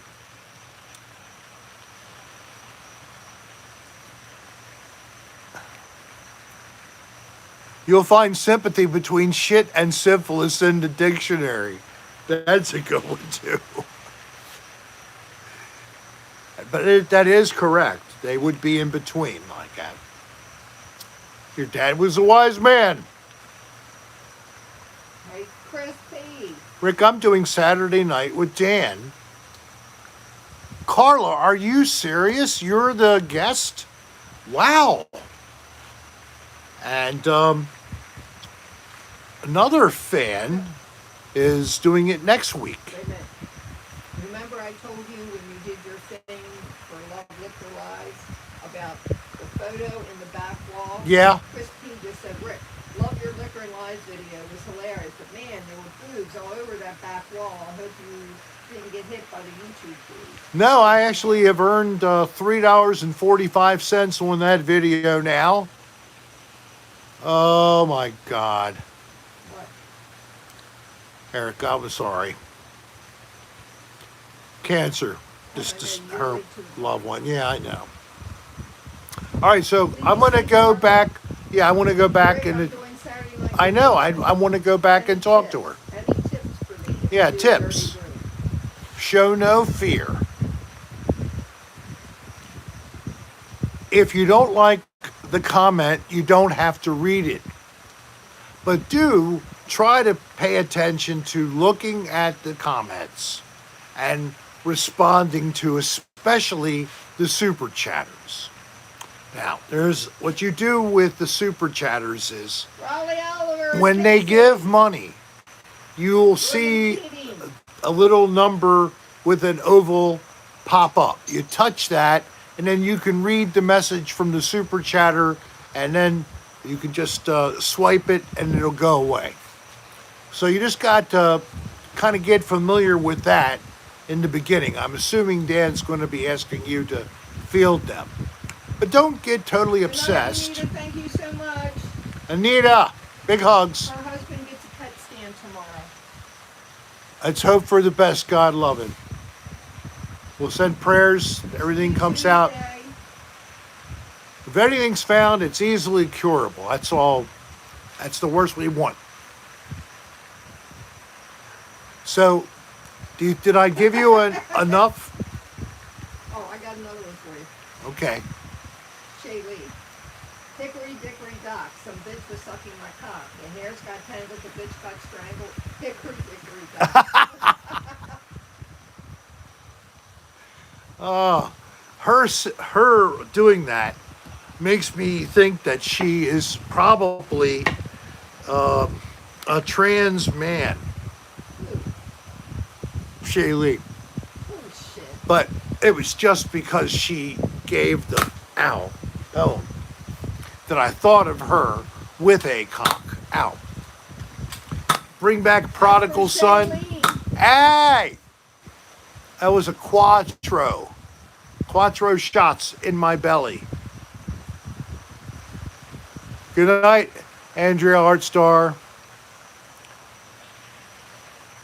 You'll find sympathy between shit and syphilis in the dictionary. That's a good one, too. But that is correct. They would be in between like that. Your dad was a wise man. Hey, Chris P. Rick, I'm doing Saturday night with Dan Carla, are you serious? You're the guest? Wow. And another fan is doing it next week. Wait a minute. Remember I told you when you did your thing for Love Liquor Lies about the photo in the back wall? Yeah. Christine just said, Rick, love your Liquor and Lies video. It was hilarious. But man, there were boobs all over that back wall. I hope you didn't get hit by the YouTube boobs. No, I actually have earned $3.45 on that video now. Oh my God. What? Eric, I'm sorry. Cancer. Just her loved one. Yeah, I know. All right, so I'm going to go back. Yeah, I want to go back and I know. I want to go back and talk to her. Any tips for me? Yeah, tips. Show no fear. If you don't like the comment, you don't have to read it. But do try to pay attention to looking at the comments and responding to especially the super chatters. Now, there's what you do with the super chatters is Raleigh Oliver, when they give money, you'll see a little number with an oval pop up. You touch that, and then you can read the message from the super chatter, and then you can just swipe it, and it'll go away. So you just got to kind of get familiar with that in the beginning. I'm assuming Dan's going to be asking you to field them. But don't get totally obsessed. Anita, thank you so much. Anita, big hugs. Her husband gets a pet stand tomorrow. Let's hope for the best, God love him. We'll send prayers, everything comes out. If anything's found, it's easily curable. That's all. That's the worst we want. So, did I give you enough? Oh, I got another one for you. Okay. Shay Lee. Hickory dickory dock. Some bitch was sucking my cock. The hairs got tangled. The bitch got strangled. Hickory dickory dock. Her doing that makes me think that she is probably a trans man. Shaylee. Oh, shit. But it was just because she gave the ow that I thought of her with a cock. Ow. Bring back prodigal son. Hey! That was a quattro. Quattro shots in my belly. Good night, Andrea Artstar.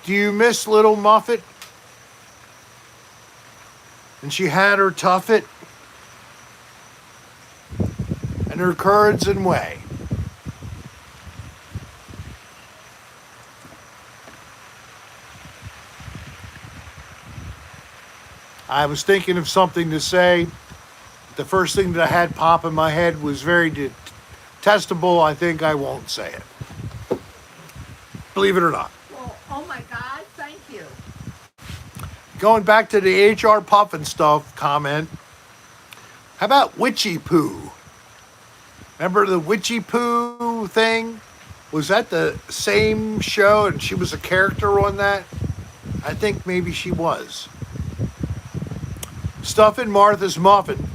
Do you miss Little Muffet? And she had her tuffet and her curds and whey. I was thinking of something to say. The first thing that I had pop in my head was very detestable. I think I won't say it. Believe it or not. Well, oh my God, thank you. Going back to the HR Puffin stuff comment. How about Witchy Poo? Remember the Witchy Poo thing? Was that the same show and she was a character on that? I think maybe she was. Stuffing Martha's Muffin.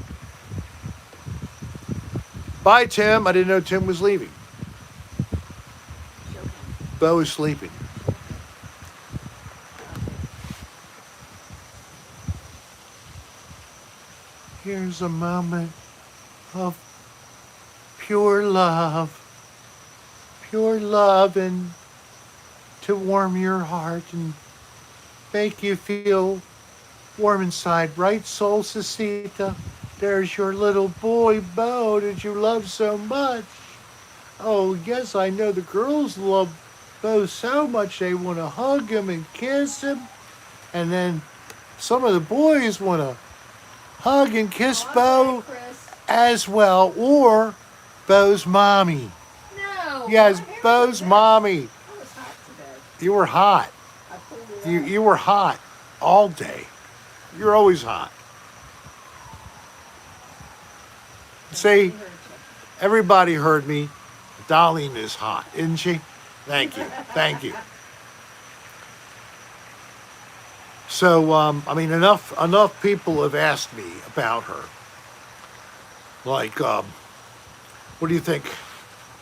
Bye, Tim. I didn't know Tim was leaving. Bo is sleeping. Here's a moment of pure loving to warm your heart and make you feel warm inside. Right, Soul Cecita? There's your little boy, Bo, that you love so much. Oh, yes, I know the girls love Bo so much they want to hug him and kiss him. And then some of the boys want to hug and kiss Bo as well. Or Bo's mommy. No. Yes, Bo's mommy. I was hot today. You were hot. I pulled it out. You were hot all day. You're always hot. See, everybody heard me. Darlene is hot, isn't she? Thank you. Thank you. So, I mean, enough people have asked me about her. Like, what do you think?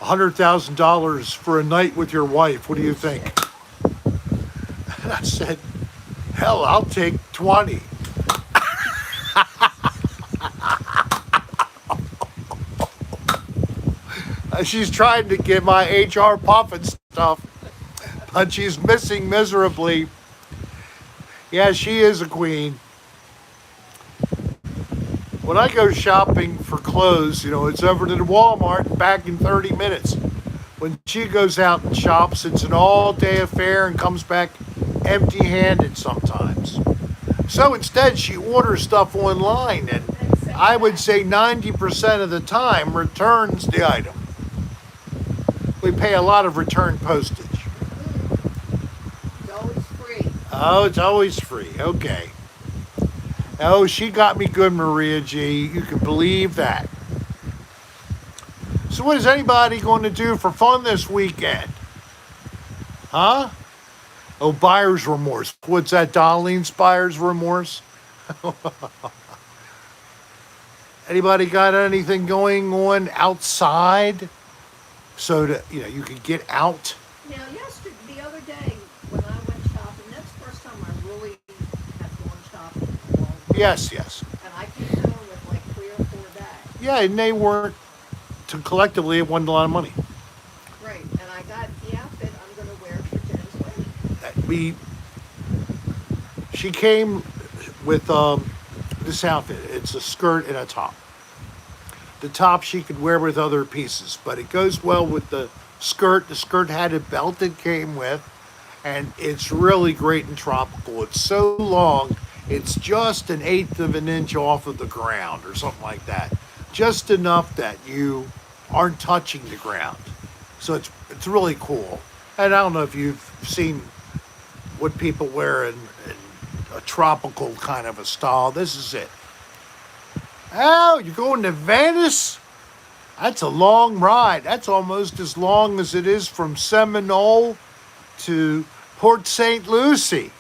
$100,000 for a night with your wife. What do you think? And I said, hell, I'll take 20. She's trying to get my HR puffin stuff, but she's missing miserably. Yeah, she is a queen. When I go shopping for clothes, it's over to the Walmart and back in 30 minutes. When she goes out and shops, it's an all-day affair and comes back empty-handed sometimes. So instead, she orders stuff online, and I would say 90% of the time returns the item. We pay a lot of return postage. It's always free. Oh, it's always free. Okay. Oh, she got me good, Maria G. You can believe that. So what is anybody going to do for fun this weekend? Huh? Oh, buyer's remorse. What's that, Darlene's buyer's remorse? Anybody got anything going on outside so that, you could get out? Now, the other day when I went shopping, that's the first time I really have gone shopping in a long time. Yes. And I came home with like 3 or 4 bags. Yeah, and they weren't, collectively, it wasn't a lot of money. Right, and I got the outfit I'm going to wear for Jen's wedding. She came with this outfit. It's a skirt and a top. The top she could wear with other pieces, but it goes well with the skirt. The skirt had a belt it came with, and it's really great and tropical. It's so long, it's just 1/8 of an inch off of the ground or something like that. Just enough that you aren't touching the ground. So it's really cool. And I don't know if you've seen what people wear in a tropical kind of a style. This is it. Oh, you're going to Venice? That's a long ride. That's almost as long as it is from Seminole to Port St. Lucie.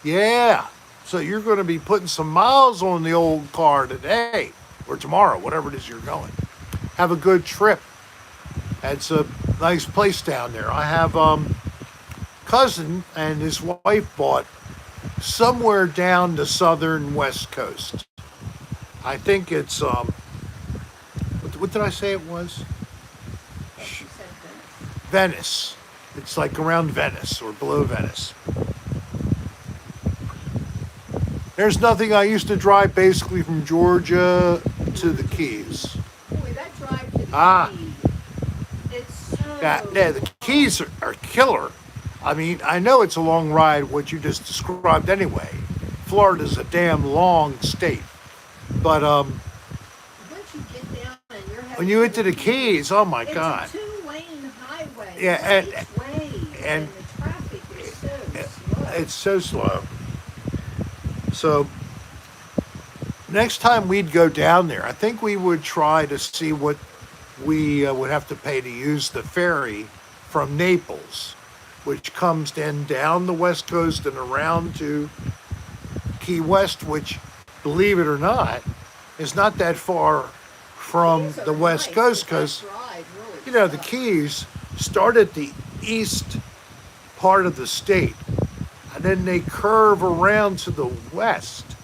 Yeah. So you're going to be putting some miles on the old car today or tomorrow, whatever it is you're going. Have a good trip. It's a nice place down there. I have cousin and his wife bought somewhere down the southern west coast. I think it's what did I say it was? Venice. It's like around Venice or below Venice. There's nothing. I used to drive basically from Georgia to the Keys. Boy, that drive to the Keys. It's so... Yeah, the Keys are killer. I mean, I know it's a long ride, what you just described anyway. Florida's a damn long state. But once you get down and you're when you get to the Keys, oh my God. It's a 2-lane highway. Yeah, and the traffic is so slow. It's so slow. So next time we'd go down there, I think we would try to see what we would have to pay to use the ferry from Naples, which comes then down the west coast and around to Key West, which, believe it or not, is not that far from the west coast, because the Keys start at the east part of the state and then they curve around to the west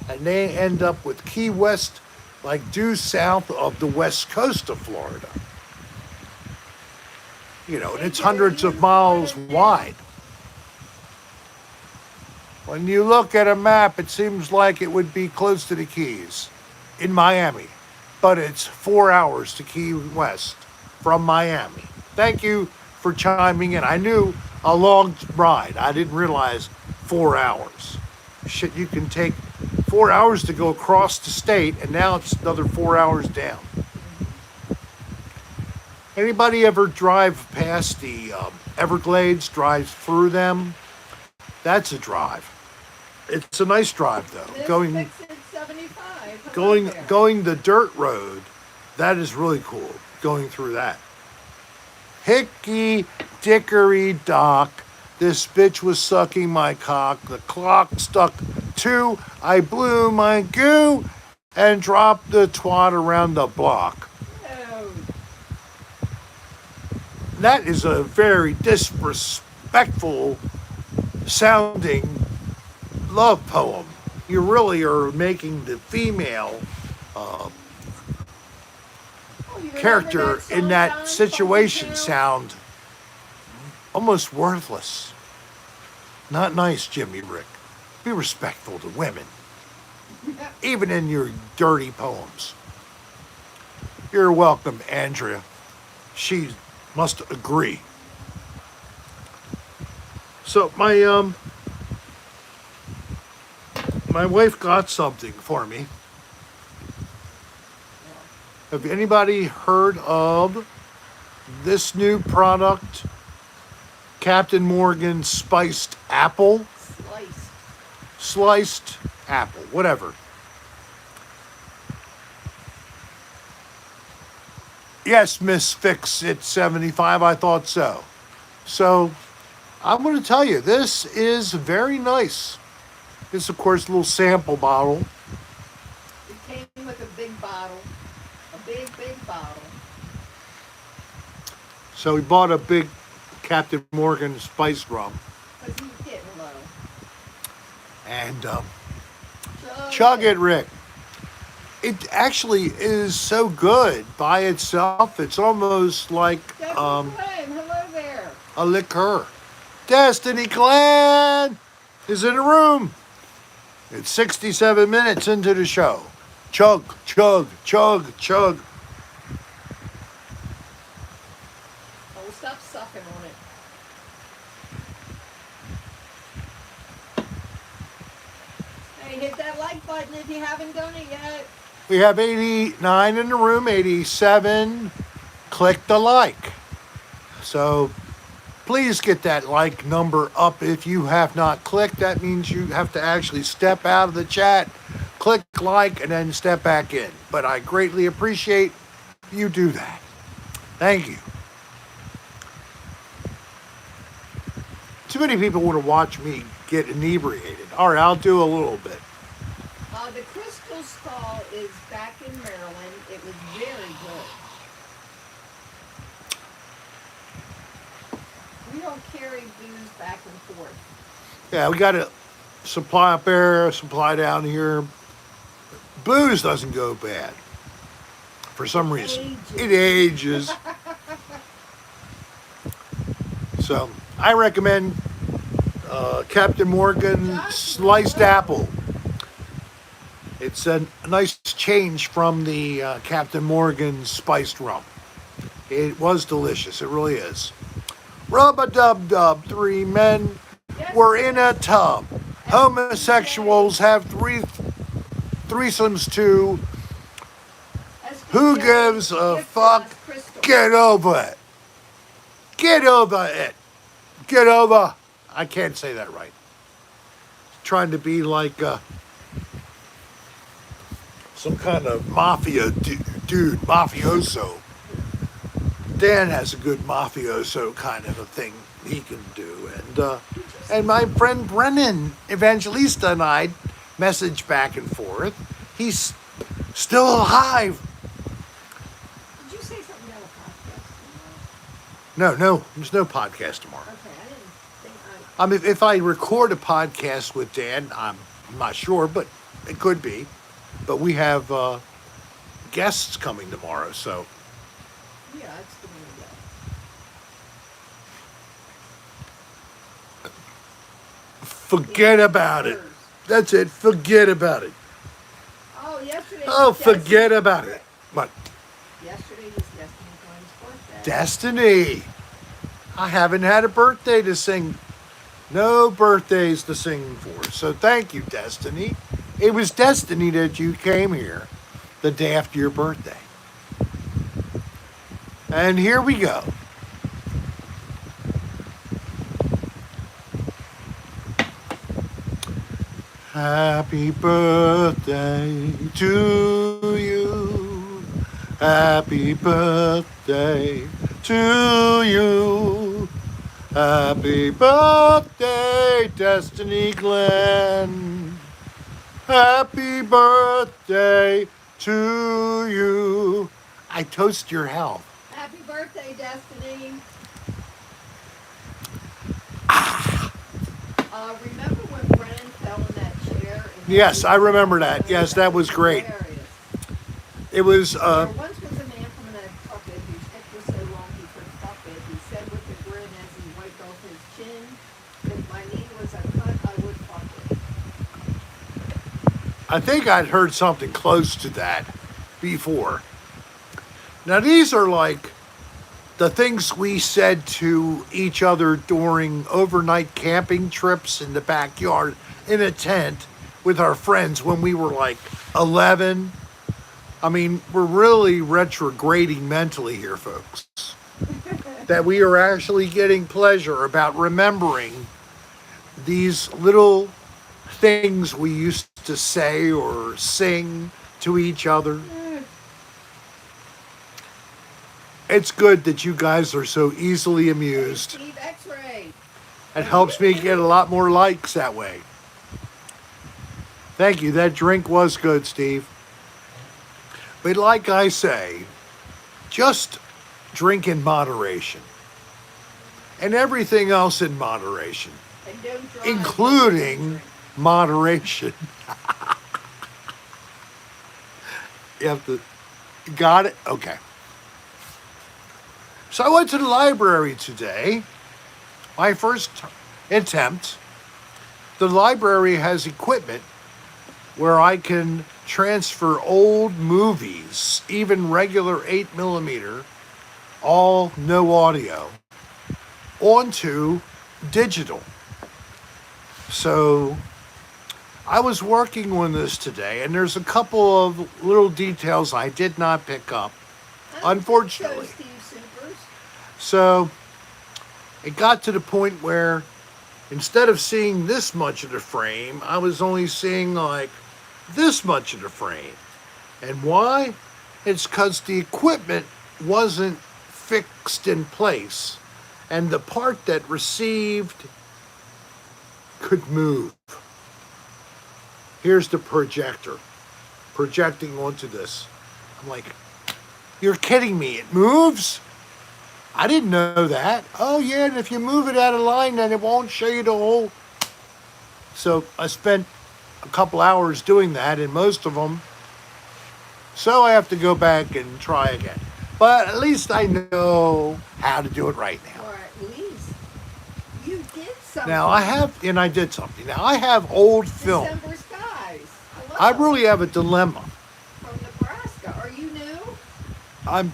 and they end up with Key West, like due south of the west coast of Florida. And it's hundreds of miles wide. When you look at a map, it seems like it would be close to the Keys in Miami, but it's 4 hours to Key West from Miami. Thank you for chiming in. I knew a long ride. I didn't realize 4 hours. Shit, you can take 4 hours to go across the state, and now it's another 4 hours down. Anybody ever drive past the Everglades, drive through them? That's a drive. It's a nice drive, though. This Going. makes it 75, huh? going the dirt road, that is really cool. Going through that. Hickey dickory dock. This bitch was sucking my cock. The clock stuck 2. I blew my goo and dropped the twat around the block. No. That is a very disrespectful sounding love poem. You really are making the female Oh, you remember character song, in that Don? situation 22? sound almost worthless. Not nice, Jimmy Rick. Be respectful to women, even in your dirty poems. You're welcome, Andrea. She must agree. So my wife got something for me. Have anybody heard of this new product? Captain Morgan spiced apple? Sliced apple, whatever. Yes, Miss Fix It 75, I thought so. So, I'm going to tell you, this is very nice. This, of course, a little sample bottle. It came with a big bottle. A big bottle. So we bought a big Captain Morgan spiced rum. Because he's getting low. And chug it, Rick. It actually is so good by itself. It's almost like Hello there. a liqueur. Destiny Clan is in the room. It's 67 minutes into the show. Chug, chug, chug, chug. Oh, stop sucking on it. Hey, hit that like button if you haven't done it yet. We have 89 in the room, 87. Click the like. So please get that like number up if you have not clicked. That means you have to actually step out of the chat, click like, and then step back in. But I greatly appreciate you do that. Thank you. Too many people want to watch me get inebriated. All right, I'll do a little bit. The Crystal Skull is back in Maryland. It was very good. We don't carry booze back and forth. Yeah, we got a supply up there, a supply down here. Booze doesn't go bad. For some reason. It ages. So, I recommend Captain Morgan sliced apple. It's a nice change from the Captain Morgan spiced rum. It was delicious. It really is. Rub-a-dub-dub. 3 men were in a tub. Homosexuals have threesomes too. Who gives a fuck? Get over it. Get over it. Get over. I can't say that right. Trying to be like some kind of mafia dude, mafioso. Dan has a good mafioso kind of a thing he can do. And my friend Brennan Evangelista and I message back and forth. He's still alive. Did you say something about a podcast tomorrow? No, there's no podcast tomorrow. Okay, I didn't think I mean, if I record a podcast with Dan, I'm not sure, but it could be. But we have guests coming tomorrow, so. Yeah, it's the window. Forget about it. That's it. Forget about it. Oh, yesterday. Oh, forget about it. What? Yesterday was Destiny Coin's birthday. Destiny. I haven't had a birthday to sing. No birthdays to sing for. So thank you, Destiny. It was destiny that you came here the day after your birthday. And here we go. Happy birthday to you. Happy birthday to you. Happy birthday, Destiny Glenn. Happy birthday to you. I toast your health. Happy birthday, Destiny. Remember when Brennan fell in that chair? Yes, I remember that. Yes, that was great. Hilarious. It was, There once was a man from a puppet whose neck was so long he could fuck it. He said with a grin as he wiped off his chin, if my knee was a cut, I would fuck it. I think I'd heard something close to that before. Now, these are like the things we said to each other during overnight camping trips in the backyard in a tent with our friends when we were like 11. I mean, we're really retrograding mentally here, folks. That we are actually getting pleasure about remembering these little things we used to say or sing to each other. It's good that you guys are so easily amused. Steve X-ray. It helps me get a lot more likes that way. Thank you. That drink was good, Steve. But like I say, just drink in moderation. And everything else in moderation, And don't drive. including moderation. You have to, got it? Okay. So I went to the library today. My first attempt. The library has equipment where I can transfer old movies, even regular 8mm, all no audio, onto digital. So I was working on this today, and there's a couple of little details I did not pick up, unfortunately. So, Steve Supers. So it got to the point where instead of seeing this much of the frame, I was only seeing like this much of the frame. And why? It's because the equipment wasn't fixed in place, and the part that received could move. Here's the projector projecting onto this. I'm like, you're kidding me, it moves? I didn't know that. Oh yeah, and if you move it out of line, then it won't show you the whole. So I spent a couple hours doing that, and most of them. So I have to go back and try again. But at least I know how to do it right now. Or at least you did something. Now I have, and I did something. Now I have old film. December skies. Hello. I really have a dilemma. From Nebraska. Are you new? I'm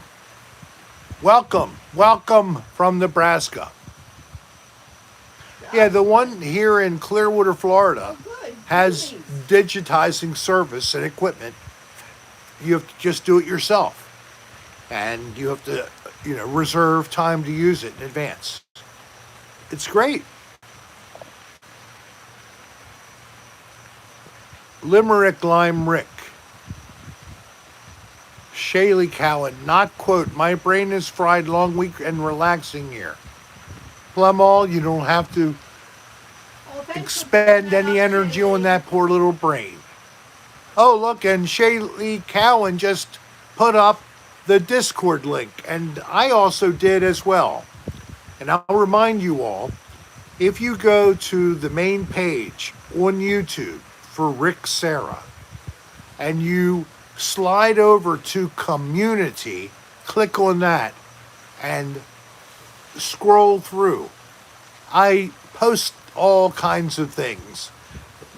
welcome from Nebraska. Yeah, the one here in Clearwater, Florida, Oh, good. has Nice. digitizing service and equipment. You have to just do it yourself, and you have to, reserve time to use it in advance. It's great. Limerick Lime Rick. Shaylee Cowan, not quote, my brain is fried, long week and relaxing here. Plumall, you don't have to Oh, thanks for expend putting that any up, energy on Shaylee. that poor little brain. Oh, look, and Shaylee Cowan just put up the Discord link, and I also did as well. And I'll remind you all, if you go to the main page on YouTube for Rick Serra, and you slide over to community, click on that, and scroll through. I post all kinds of things.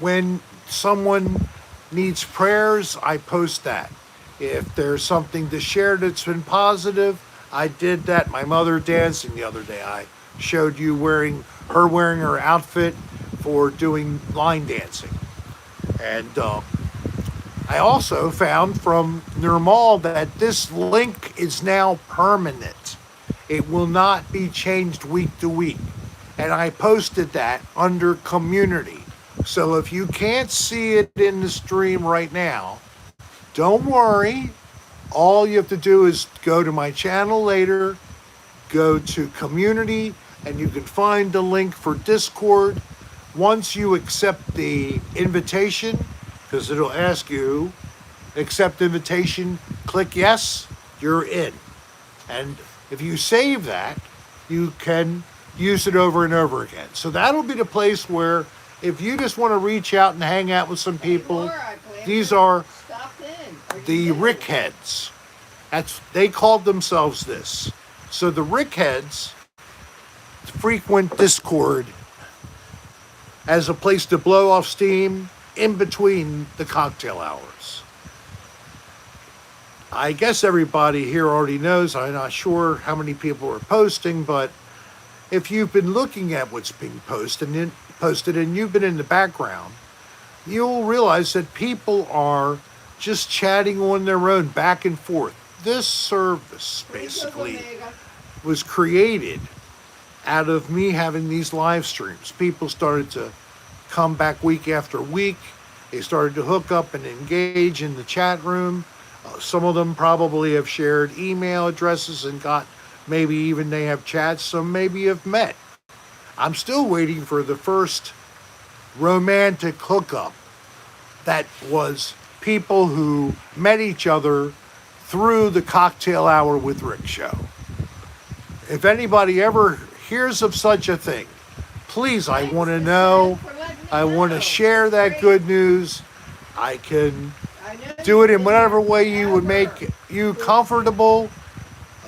When someone needs prayers, I post that. If there's something to share that's been positive, I did that. My mother dancing the other day, I showed you wearing her outfit for doing line dancing. And I also found from Nirmal that this link is now permanent. It will not be changed week to week. And I posted that under community. So if you can't see it in the stream right now, don't worry. All you have to do is go to my channel later, go to community, and you can find the link for Discord. Once you accept the invitation, because it'll ask you, accept invitation, click yes, you're in. And if you save that, you can use it over and over again. So that'll be the place where if you just want to reach out and hang out with some people, these are the Rickheads. They called themselves this. So the Rickheads frequent Discord as a place to blow off steam in between the cocktail hours. I guess everybody here already knows. I'm not sure how many people are posting, but if you've been looking at what's being posted and you've been in the background, you'll realize that people are just chatting on their own back and forth. This service basically was created out of me having these live streams. People started to come back week after week. They started to hook up and engage in the chat room. Some of them probably have shared email addresses and got, maybe even they have chats. Some maybe have met. I'm still waiting for the first romantic hookup that was people who met each other through the Cocktail Hour with Rick show. If anybody ever hears of such a thing, please, I want to know. I want to share that good news. I can do it in whatever way you would make you comfortable.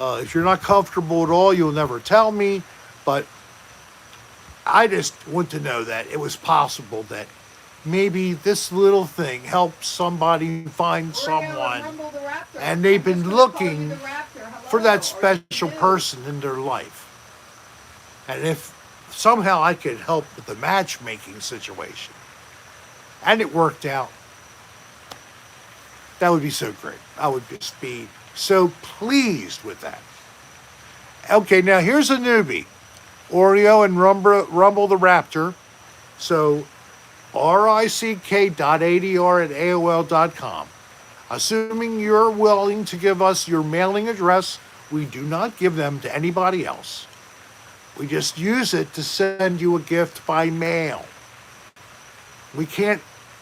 If you're not comfortable at all, you'll never tell me. But I just want to know that it was possible that maybe this little thing helped somebody find someone, and they've been looking for that special person in their life. And if somehow I could help with the matchmaking situation, and it worked out, that would be so great. I would just be so pleased with that. Okay, now here's a newbie. Oreo and Rumble the Raptor. So rick.adr@aol.com. Assuming you're willing to give us your mailing address, we do not give them to anybody else. We just use it to send you a gift by mail. We can't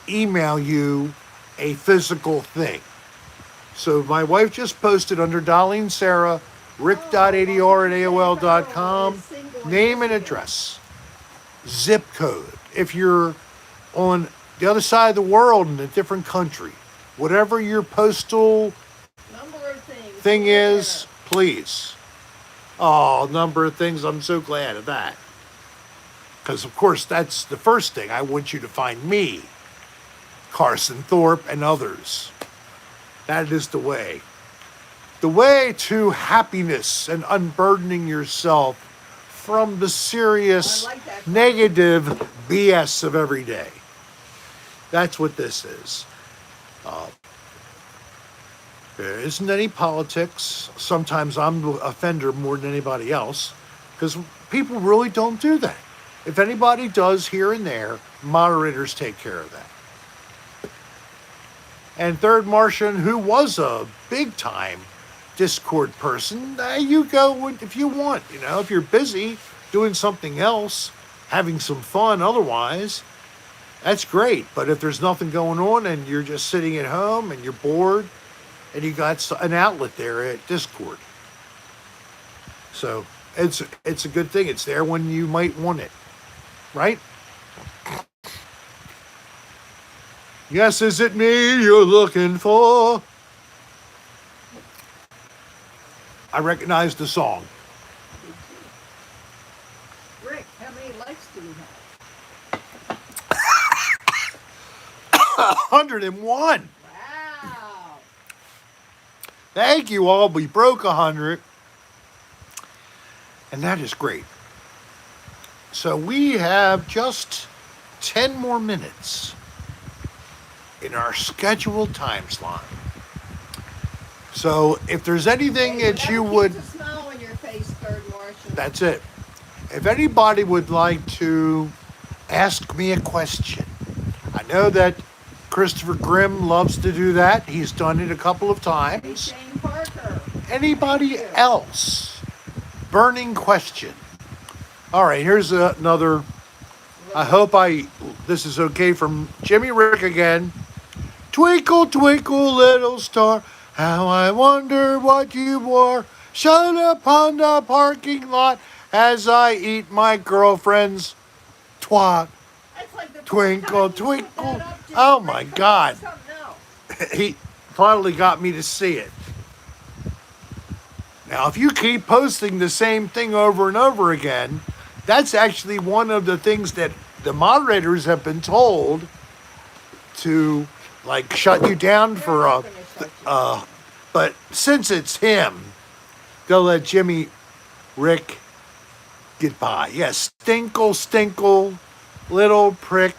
email you a physical thing. So my wife just posted under Darlene Serra, rick.adr@aol.com, name and address, zip code. If you're on the other side of the world in a different country, whatever your postal thing is, please. Oh, number of things. I'm so glad of that. Because, of course, that's the first thing. I want you to find me, Carson Thorpe, and others. That is the way. The way to happiness and unburdening yourself from the serious, negative BS of every day. That's what this is. There isn't any politics. Sometimes I'm the offender more than anybody else, because people really don't do that. If anybody does here and there, moderators take care of that. And Third Martian, who was a big-time Discord person, you go if you want. You know, if you're busy doing something else, having some fun otherwise, that's great. But if there's nothing going on and you're just sitting at home and you're bored, and you got an outlet there at Discord. So it's a good thing. It's there when you might want it, right? Yes, is it me you're looking for? I recognize the song. Rick, how many likes do we have? 101. Wow. Thank you all. We broke 100. And that is great. So we have just 10 more minutes in our scheduled time slot. So if there's anything that you would... Keep a smile on your face, Third Martian. That's it. If anybody would like to ask me a question, know that Christopher Grimm loves to do that. He's done it a couple of Hey, times. Shane Parker. Anybody Thank you. else? Burning question. All right, here's another. I hope this is okay from Jimmy Rick again. Twinkle, twinkle, little star, how I wonder what you wore. Shine upon the parking lot as I eat my girlfriend's twat. That's like the Twinkle, first time you put twinkle. that up, Jimmy. Oh my Come God. on, something else. He finally got me to see it. Now, if you keep posting the same thing over and over again, that's actually one of the things that the moderators have been told to, like, shut you down They're for not gonna shut you. but since it's him, they'll let Jimmy Rick get by. Yes, Stinkle, Stinkle, little prick.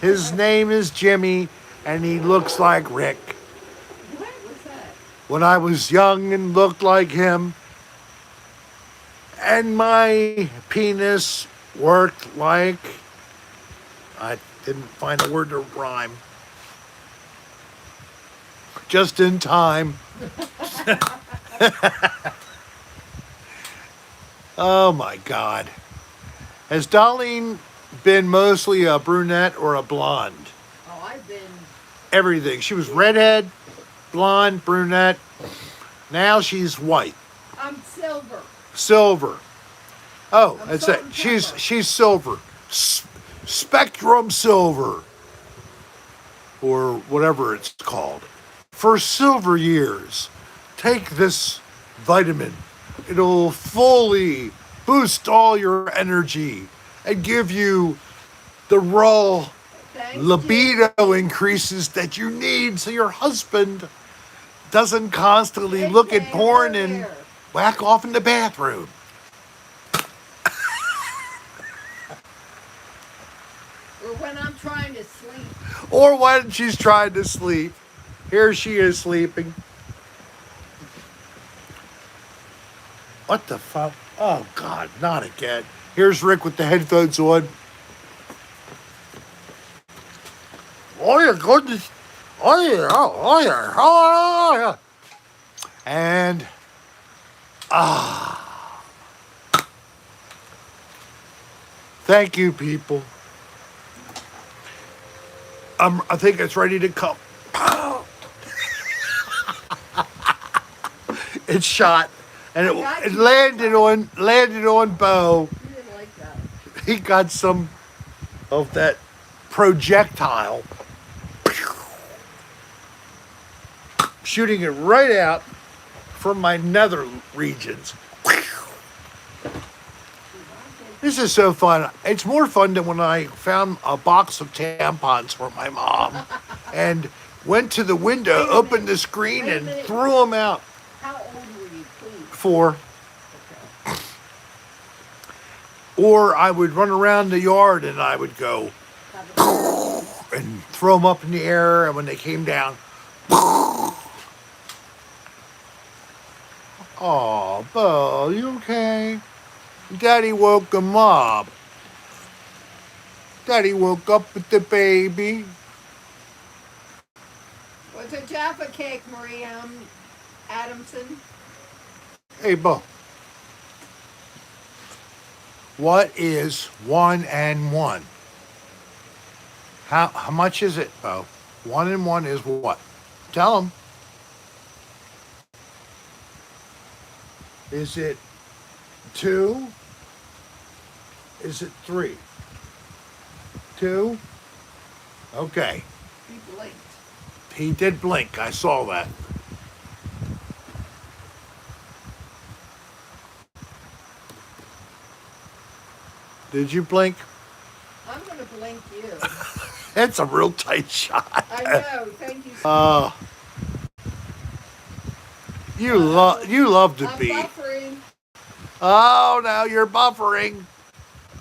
His name is Jimmy, and he looks like Rick. What was that? When I was young and looked like him, and my penis worked like... I didn't find a word to rhyme. Just in time. Oh my God. Has Darlene been mostly a brunette or a blonde? Oh, I've been. Everything. She was redhead, blonde, brunette. Now she's white. I'm silver. Silver. Oh, I'm that's salt it. and She's pepper. silver. Spectrum silver. Or whatever it's called. For silver years, take this vitamin. It'll fully boost all your energy and give you the raw Thanks, libido increases that you need so your husband doesn't constantly Jim. look at Okay, porn over and there. whack off in the bathroom. Or when I'm trying to sleep. Or when she's trying to sleep. Here she is sleeping. What the fuck? Oh, God, not again. Here's Rick with the headphones on. Oh, yeah, goodness. Oh, yeah, oh, yeah, oh, yeah. And, thank you, people. I think it's ready to come. It's shot, and it landed on Bo. You didn't like that. He got some of that projectile, shooting it right out from my nether regions. This is so fun. It's more fun than when I found a box of tampons for my mom and went to the window, Wait a opened minute. the screen, Wait a and minute. threw them out. How old were you, please? 4. Okay. Or I would run around the yard and I would go Have a- and throw them up in the air, and when they came down, oh, Bo, you okay? Daddy woke him up. Daddy woke up with the baby. What's a Jaffa cake, Marie Adamson? Hey, Bo. What is 1 and 1? How much is it, Bo? 1 and 1 is what? Tell him. Is it 2? Is it 3? 2? Okay. He blinked. He did blink. I saw that. Did you blink? I'm going to blink you. That's a real tight shot. I know. Thank you so You love to I'm be. buffering. Oh, now you're buffering.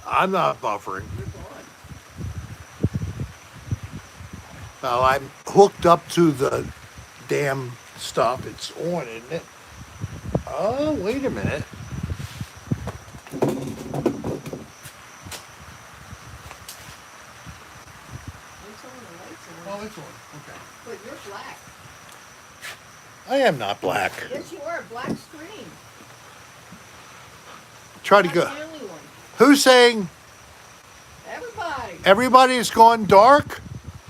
I'm not buffering. You're gone. Well, I'm hooked up to the damn stuff. It's on, isn't it? Oh, wait a minute. It's on the light. black. I am not black. Yes, you are. Black screen. Try to Not go. the only one. Who's saying Everybody. everybody's gone dark?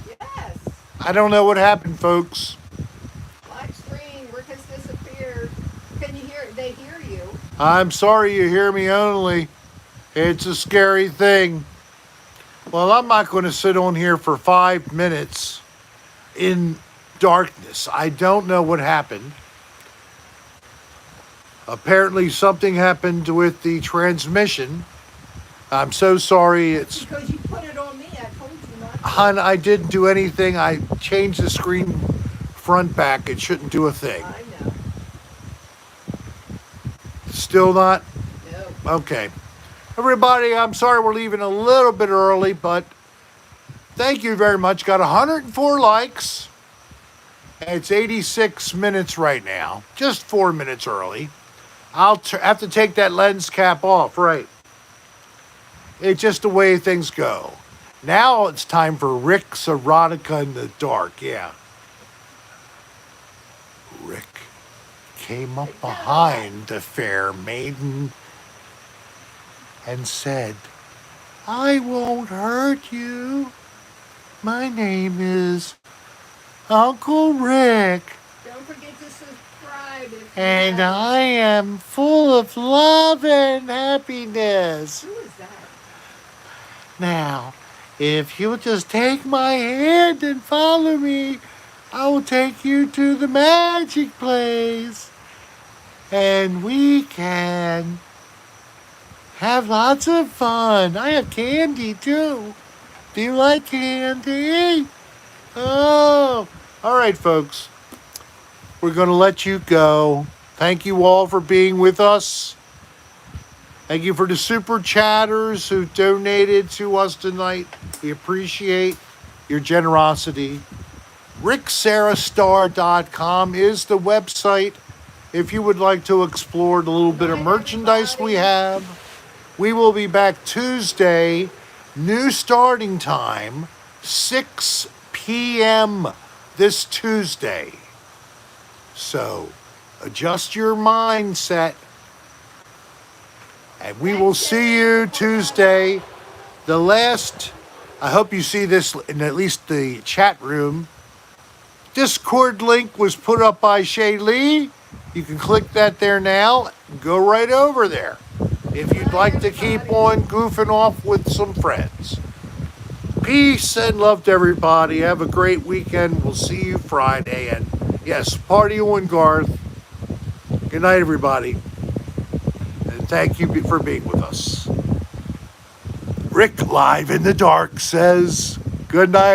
Yes. I don't know what happened, folks. Black screen. Rick has disappeared. Can you hear? They hear you. I'm sorry you hear me only. It's a scary thing. Well, I'm not going to sit on here for 5 minutes in darkness. I don't know what happened. Apparently something happened with the transmission. I'm so sorry. It's Because you put it on me. I told you not to. Hun, I didn't do anything. I changed the screen front back. It shouldn't do a thing. I know. Still not? No. Okay. Everybody, I'm sorry we're leaving a little bit early, but thank you very much. Got 104 likes. And it's 86 minutes right now. Just 4 minutes early. I'll have to take that lens cap off, right? It's just the way things go. Now it's time for Rick's Erotica in the Dark, yeah. Rick came up behind the fair maiden and said, I won't hurt you. My name is Uncle Rick, Don't forget to subscribe. If you and haven't. I am full of love and happiness. Who is that? Now, if you'll just take my hand and follow me, I will take you to the magic place. And we can have lots of fun. I have candy too. Do you like candy? Oh, all right, folks. We're going to let you go. Thank you all for being with us. Thank you for the super chatters who donated to us tonight. We appreciate your generosity. RickSarahStar.com is the website if you would like to explore the little bit of merchandise we have. We will be back Tuesday, new starting time, 6 p.m. this Tuesday. So adjust your mindset. And we will see you Tuesday. I hope you see this in at least the chat room. Discord link was put up by Shay Lee. You can click that there now and go right over there if you'd like to keep on goofing off with some friends. Peace and love to everybody. Have a great weekend. We'll see you Friday. And yes, party on Garth. Good night, everybody. And thank you for being with us. Rick Live in the Dark says good night.